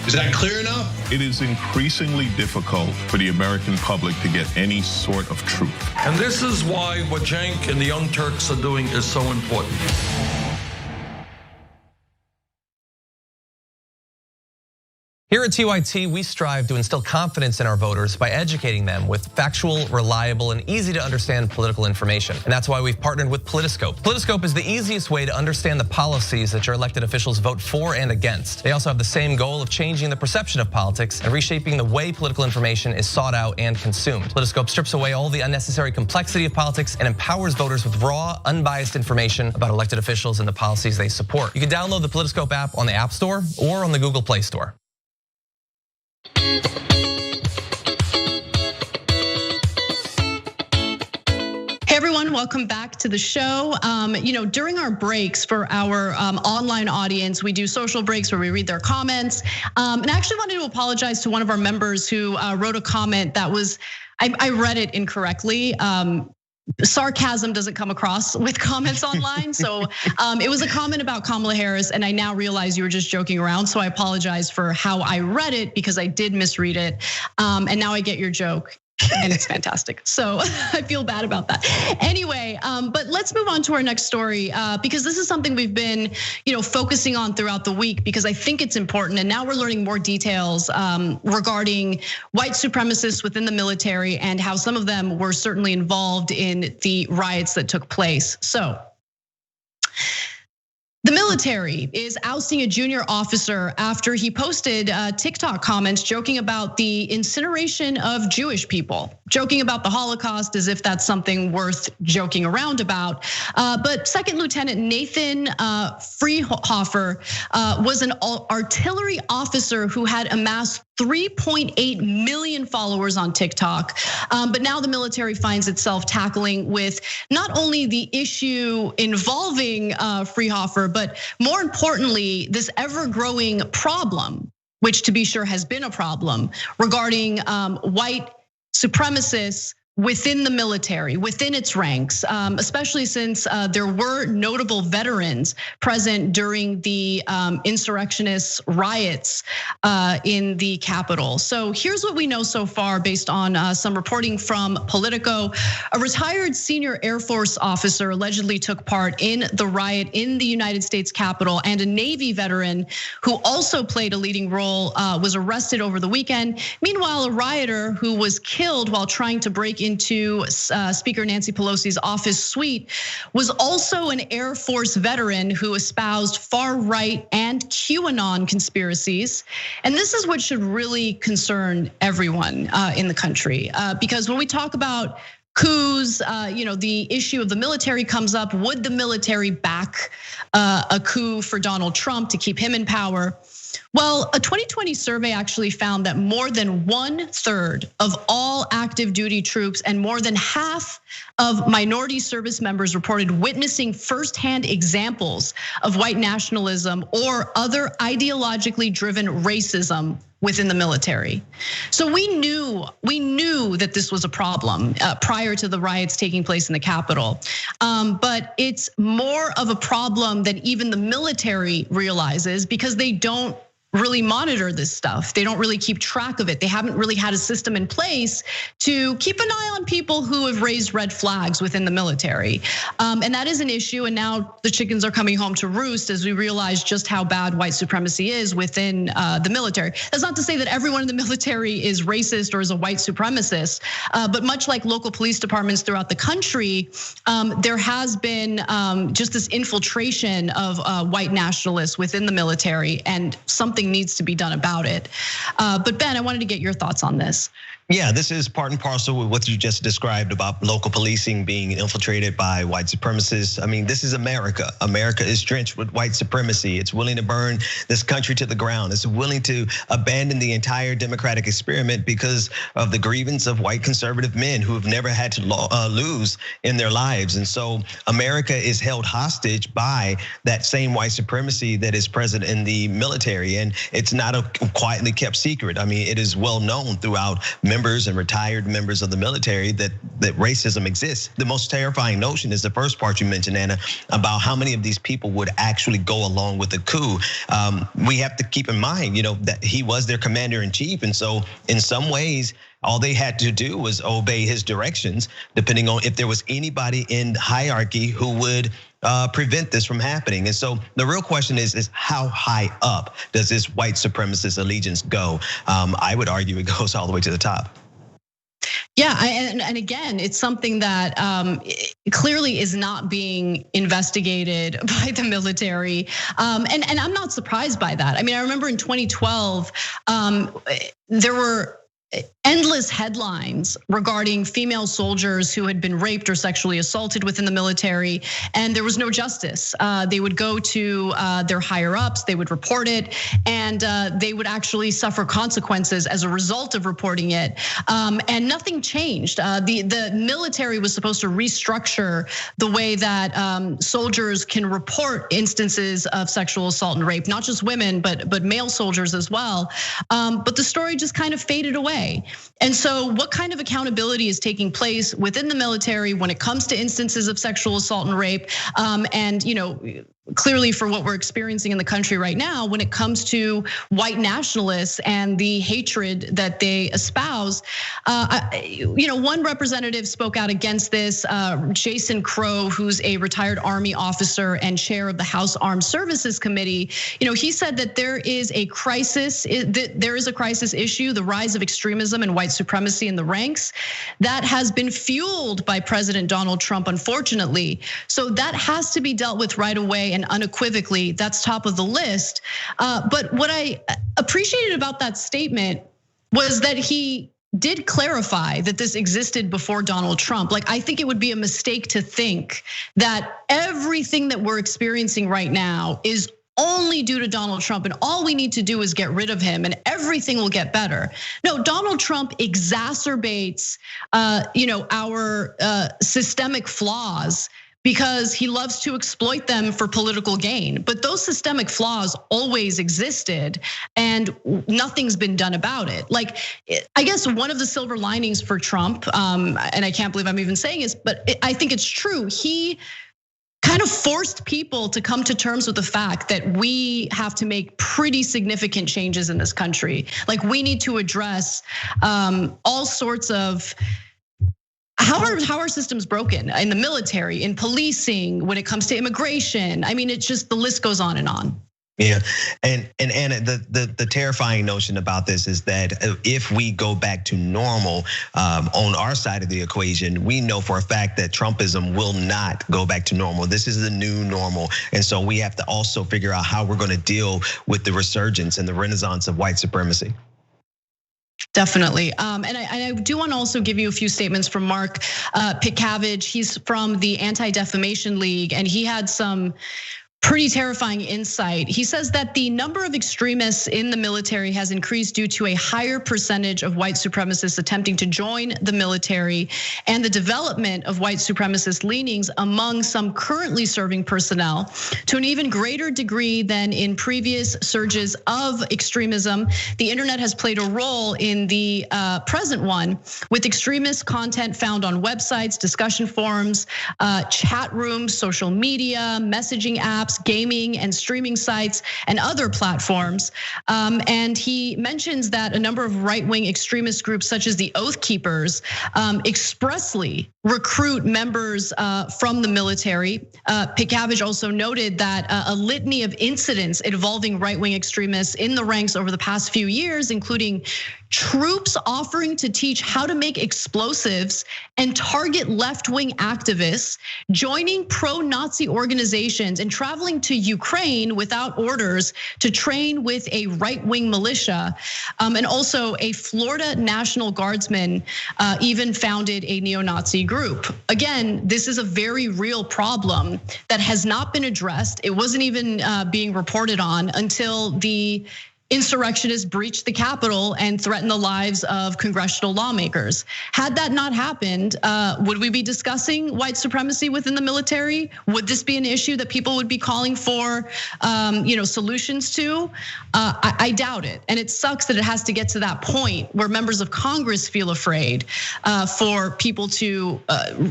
Is that clear enough? It is increasingly difficult for the American public to get any sort of truth. And this is why what Cenk and the Young Turks are doing is so important. Here at TYT, we strive to instill confidence in our voters by educating them with factual, reliable, and easy to understand political information. And that's why we've partnered with Politiscope. Politiscope is the easiest way to understand the policies that your elected officials vote for and against. They also have the same goal of changing the perception of politics and reshaping the way political information is sought out and consumed. Politiscope strips away all the unnecessary complexity of politics and empowers voters with raw, unbiased information about elected officials and the policies they support. You can download the Politiscope app on the App Store or on the Google Play Store. Hey everyone, welcome back to the show. During our breaks for our online audience, we do social breaks where we read their comments. And I actually wanted to apologize to one of our members who wrote a comment that was, I read it incorrectly. Sarcasm doesn't come across with comments online. So it was a comment about Kamala Harris, and I now realize you were just joking around. So I apologize for how I read it because I did misread it. And now I get your joke. And it's fantastic. So I feel bad about that. Anyway, but let's move on to our next story because this is something we've been, focusing on throughout the week because I think it's important. And now we're learning more details regarding white supremacists within the military and how some of them were certainly involved in the riots that took place. So the military is ousting a junior officer after he posted TikTok comments joking about the incineration of Jewish people, joking about the Holocaust as if that's something worth joking around about. But Second Lieutenant Nathan Freehofer was an artillery officer who had amassed 3.8 million followers on TikTok. But now the military finds itself tackling with not only the issue involving Freehofer, but more importantly, this ever-growing problem, which to be sure has been a problem, regarding white supremacists within the military, within its ranks, especially since there were notable veterans present during the insurrectionist riots in the Capitol. So here's what we know so far based on some reporting from Politico. A retired senior Air Force officer allegedly took part in the riot in the United States Capitol, and a Navy veteran who also played a leading role was arrested over the weekend. Meanwhile, a rioter who was killed while trying to break into Speaker Nancy Pelosi's office suite was also an Air Force veteran who espoused far-right and QAnon conspiracies. And this is what should really concern everyone in the country. Because when we talk about coups, the issue of the military comes up. Would the military back a coup for Donald Trump to keep him in power? Well, a 2020 survey actually found that more than 1/3 of all active duty troops and more than half of minority service members reported witnessing firsthand examples of white nationalism or other ideologically driven racism within the military. So we knew that this was a problem prior to the riots taking place in the Capitol. But it's more of a problem than even the military realizes because they don't really monitor this stuff. They don't really keep track of it. They haven't really had a system in place to keep an eye on people who have raised red flags within the military. And that is an issue. And now the chickens are coming home to roost as we realize just how bad white supremacy is within the military. That's not to say that everyone in the military is racist or is a white supremacist, but much like local police departments throughout the country, there has been just this infiltration of white nationalists within the military, and something needs to be done about it. But Ben, I wanted to get your thoughts on this. Yeah, this is part and parcel with what you just described about local policing being infiltrated by white supremacists. I mean, this is America. America is drenched with white supremacy. It's willing to burn this country to the ground. It's willing to abandon the entire democratic experiment because of the grievance of white conservative men who have never had to lose in their lives. And so America is held hostage by that same white supremacy that is present in the military. And it's not a quietly kept secret. I mean, it is well known throughout members and retired members of the military that racism exists. The most terrifying notion is the first part you mentioned, Anna, about how many of these people would actually go along with the coup. We have to keep in mind, that he was their commander in chief. And so in some ways, all they had to do was obey his directions, depending on if there was anybody in hierarchy who would prevent this from happening. And so the real question is how high up does this white supremacist allegiance go? I would argue it goes all the way to the top. Yeah, and again, it's something that clearly is not being investigated by the military. And I'm not surprised by that. I mean, I remember in 2012, there were endless headlines regarding female soldiers who had been raped or sexually assaulted within the military, and there was no justice. They would go to their higher ups, they would report it, and they would actually suffer consequences as a result of reporting it. And nothing changed. The military was supposed to restructure the way that soldiers can report instances of sexual assault and rape, not just women, but male soldiers as well. But the story just kind of faded away. And so what kind of accountability is taking place within the military when it comes to instances of sexual assault and rape? And clearly for what we're experiencing in the country right now, when it comes to white nationalists and the hatred that they espouse, one representative spoke out against this, Jason Crow, who's a retired Army officer and chair of the House Armed Services Committee. He said that there is a crisis, issue, the rise of extremism and white supremacy in the ranks that has been fueled by President Donald Trump, unfortunately. So that has to be dealt with right away. And unequivocally, that's top of the list. But what I appreciated about that statement was that he did clarify that this existed before Donald Trump. Like, I think it would be a mistake to think that everything that we're experiencing right now is only due to Donald Trump, and all we need to do is get rid of him and everything will get better. No, Donald Trump exacerbates our systemic flaws because he loves to exploit them for political gain. But those systemic flaws always existed and nothing's been done about it. Like, I guess one of the silver linings for Trump, and I can't believe I'm even saying this, but I think it's true. He kind of forced people to come to terms with the fact that we have to make pretty significant changes in this country. Like, we need to address all sorts of how our system's broken in the military, in policing, when it comes to immigration. I mean, it's just the list goes on and on. Yeah, and Anna, the terrifying notion about this is that if we go back to normal on our side of the equation, we know for a fact that Trumpism will not go back to normal. This is the new normal, and so we have to also figure out how we're going to deal with the resurgence and the renaissance of white supremacy. Definitely, and I do want to also give you a few statements from Mark Pitkavage. He's from the Anti-Defamation League, and he had some pretty terrifying insight. He says that the number of extremists in the military has increased due to a higher percentage of white supremacists attempting to join the military and the development of white supremacist leanings among some currently serving personnel to an even greater degree than in previous surges of extremism. The internet has played a role in the present one, with extremist content found on websites, discussion forums, chat rooms, social media, messaging apps, across gaming and streaming sites and other platforms. And he mentions that a number of right-wing extremist groups, such as the Oath Keepers, expressly recruit members from the military. Pikavage also noted that a litany of incidents involving right-wing extremists in the ranks over the past few years, including troops offering to teach how to make explosives and target left-wing activists, joining pro-Nazi organizations and traveling to Ukraine without orders to train with a right-wing militia. And also a Florida National Guardsman even founded a neo-Nazi group. Again, this is a very real problem that has not been addressed. It wasn't even being reported on until the insurrectionists breached the Capitol and threatened the lives of congressional lawmakers. Had that not happened, would we be discussing white supremacy within the military? Would this be an issue that people would be calling for, solutions to? I doubt it, and it sucks that it has to get to that point where members of Congress feel afraid for people to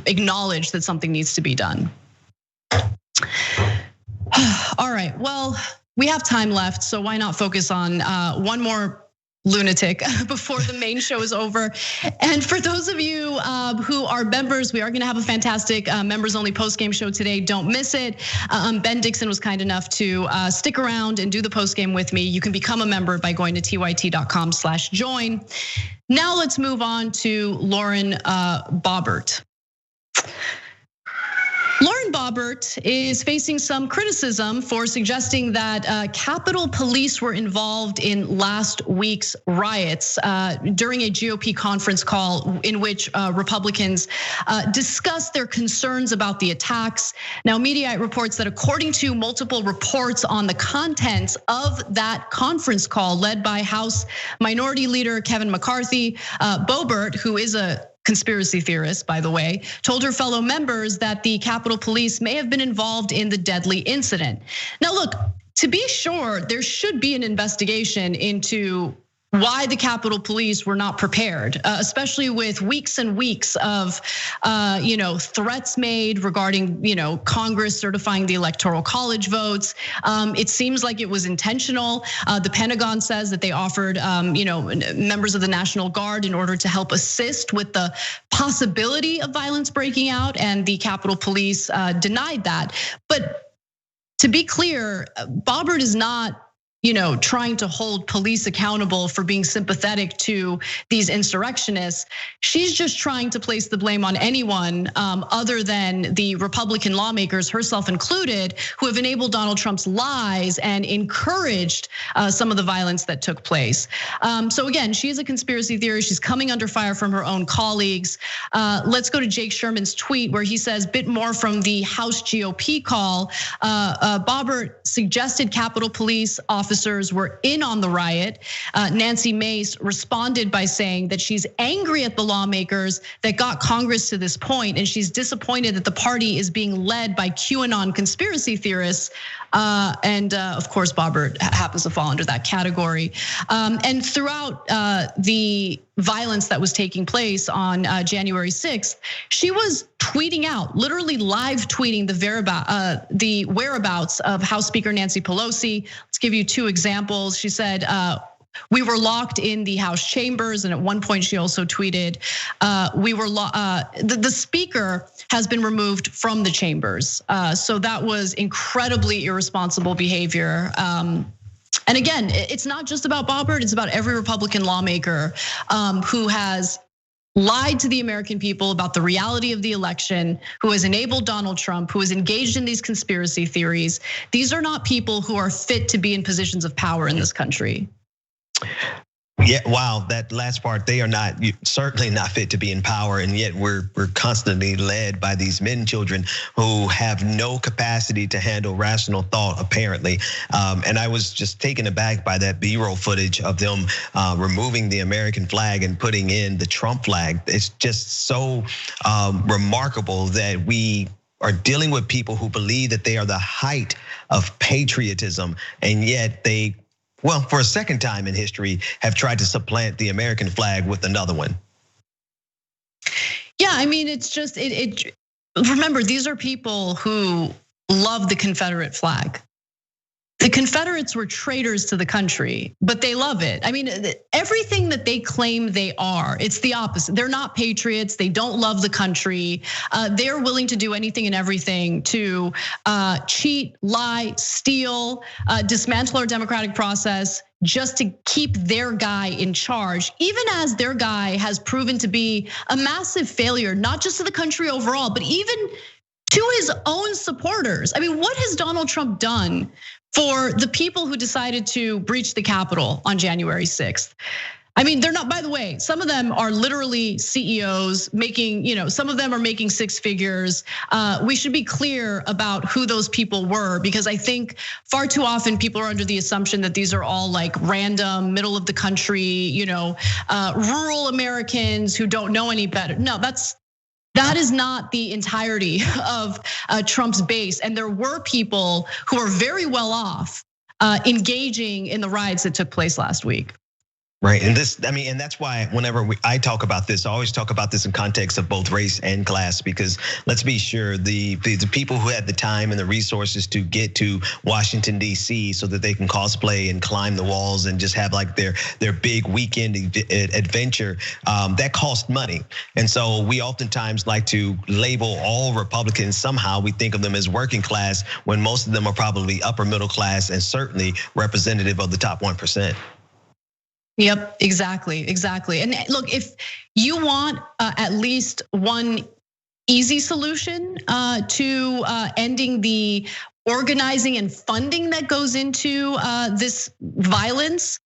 acknowledge that something needs to be done. All right, well, we have time left, so why not focus on one more lunatic before the main show is over. And for those of you who are members, we are gonna have a fantastic members only post-game show today. Don't miss it. Ben Dixon was kind enough to stick around and do the post-game with me. You can become a member by going to tyt.com/join. Now let's move on to Lauren Boebert. Lauren Boebert is facing some criticism for suggesting that Capitol Police were involved in last week's riots during a GOP conference call in which Republicans discussed their concerns about the attacks. Now, Mediaite reports that according to multiple reports on the contents of that conference call led by House Minority Leader Kevin McCarthy, Boebert, who is a conspiracy theorist, by the way, told her fellow members that the Capitol Police may have been involved in the deadly incident. Now, look, to be sure, there should be an investigation into why the Capitol Police were not prepared, especially with weeks and weeks of threats made regarding Congress certifying the Electoral College votes. It seems like it was intentional. The Pentagon says that they offered members of the National Guard in order to help assist with the possibility of violence breaking out, and the Capitol Police denied that. But to be clear, Boebert is not trying to hold police accountable for being sympathetic to these insurrectionists. She's just trying to place the blame on anyone other than the Republican lawmakers, herself included, who have enabled Donald Trump's lies and encouraged some of the violence that took place. So again, she is a conspiracy theorist. She's coming under fire from her own colleagues. Let's go to Jake Sherman's tweet where he says, bit more from the House GOP call. Boebert suggested Capitol Police officers were in on the riot. Nancy Mace responded by saying that she's angry at the lawmakers that got Congress to this point, and she's disappointed that the party is being led by QAnon conspiracy theorists. And of course, Boebert happens to fall under that category. And throughout the violence that was taking place on January 6th, she was tweeting out, literally live tweeting the whereabouts of House Speaker Nancy Pelosi. Let's give you two examples. She said, we were locked in the House chambers, and at one point she also tweeted, the speaker has been removed from the chambers. So that was incredibly irresponsible behavior. And again, it's not just about Boebert, it's about every Republican lawmaker who has lied to the American people about the reality of the election, who has enabled Donald Trump, who is engaged in these conspiracy theories. These are not people who are fit to be in positions of power in this country. Yeah, wow, that last part, they are not, certainly not fit to be in power, and yet we're constantly led by these men, children who have no capacity to handle rational thought, apparently. And I was just taken aback by that B-roll footage of them removing the American flag and putting in the Trump flag. It's just so remarkable that we are dealing with people who believe that they are the height of patriotism, and yet they, well, for a second time in history, have tried to supplant the American flag with another one. Yeah, I mean, it's just, remember, these are people who love the Confederate flag. The Confederates were traitors to the country, but they love it. I mean, everything that they claim they are, it's the opposite. They're not patriots. They don't love the country. They're willing to do anything and everything to cheat, lie, steal, dismantle our democratic process just to keep their guy in charge, even as their guy has proven to be a massive failure, not just to the country overall, but even to his own supporters. I mean, what has Donald Trump done for the people who decided to breach the Capitol on January 6th? I mean, they're not, by the way, some of them are literally CEOs making, some of them are making six figures. We should be clear about who those people were, because I think far too often people are under the assumption that these are all like random, middle of the country, rural Americans who don't know any better. No, that is not the entirety of Trump's base. And there were people who are very well off engaging in the riots that took place last week. Right, and that's why whenever I talk about this, I always talk about this in context of both race and class, because let's be sure the people who had the time and the resources to get to Washington D.C. so that they can cosplay and climb the walls and just have like their big weekend adventure, that cost money. And so we oftentimes like to label all Republicans somehow. We think of them as working class when most of them are probably upper middle class and certainly representative of the top 1%. Yep, exactly. And look, if you want at least one easy solution to ending the organizing and funding that goes into this violence,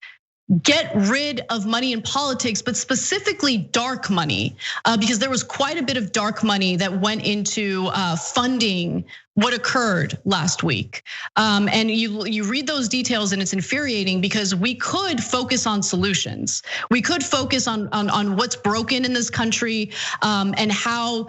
get rid of money in politics, but specifically dark money, because there was quite a bit of dark money that went into funding what occurred last week. And you read those details and it's infuriating, because we could focus on solutions. We could focus on what's broken in this country and how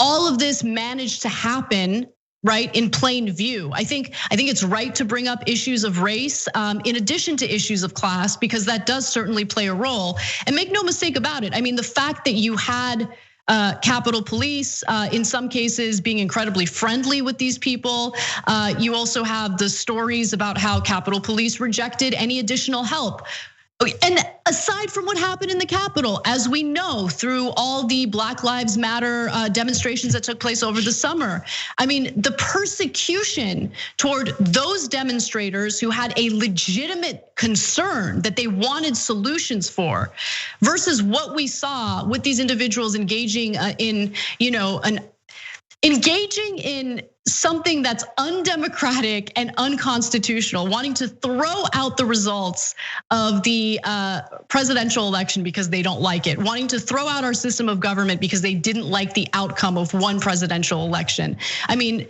all of this managed to happen, right, in plain view. I think it's right to bring up issues of race in addition to issues of class, because that does certainly play a role. And make no mistake about it, I mean, the fact that you had Capitol Police, in some cases being incredibly friendly with these people. You also have the stories about how Capitol Police rejected any additional help. And aside from what happened in the Capitol, as we know through all the Black Lives Matter demonstrations that took place over the summer, I mean, the persecution toward those demonstrators who had a legitimate concern that they wanted solutions for, versus what we saw with these individuals engaging engaging in something that's undemocratic and unconstitutional, wanting to throw out the results of the presidential election because they don't like it, wanting to throw out our system of government because they didn't like the outcome of one presidential election. I mean,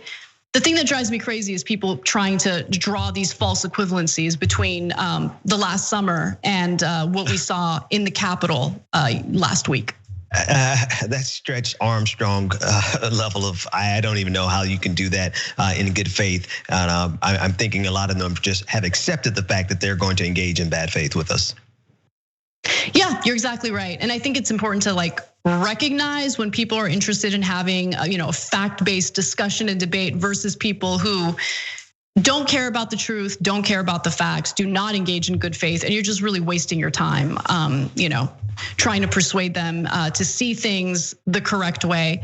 the thing that drives me crazy is people trying to draw these false equivalencies between the last summer and what we saw in the Capitol last week. That Stretch Armstrong level of, I don't even know how you can do that in good faith. And I'm thinking a lot of them just have accepted the fact that they're going to engage in bad faith with us. Yeah, you're exactly right. And I think it's important to recognize when people are interested in having a fact-based discussion and debate versus people who don't care about the truth, don't care about the facts, do not engage in good faith, and you're just really wasting your time, trying to persuade them to see things the correct way.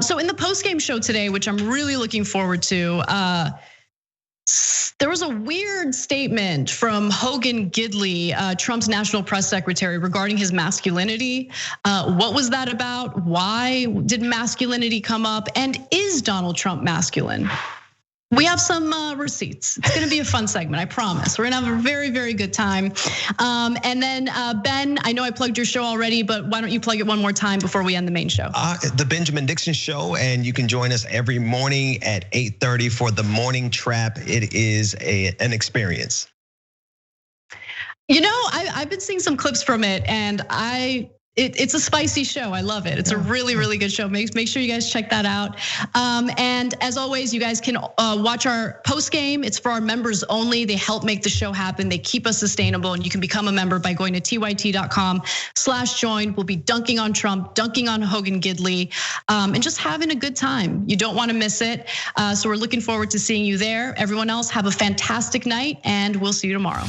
So in the post-game show today, which I'm really looking forward to, there was a weird statement from Hogan Gidley, Trump's national press secretary, regarding his masculinity. What was that about? Why did masculinity come up? And is Donald Trump masculine? We have some receipts. It's gonna be a fun segment, I promise. We're gonna have a very, very good time. And then Ben, I know I plugged your show already, but why don't you plug it one more time before we end the main show? The Benjamin Dixon Show, and you can join us every morning at 8:30 for the Morning Trap. It is an experience. I've been seeing some clips from it, and It's a spicy show. I love it. It's a really, really good show. Make sure you guys check that out. And as always, you guys can watch our post game. It's for our members only. They help make the show happen. They keep us sustainable, and you can become a member by going to tyt.com/join. We'll be dunking on Trump, dunking on Hogan Gidley, and just having a good time. You don't want to miss it. So we're looking forward to seeing you there. Everyone else, have a fantastic night, and we'll see you tomorrow.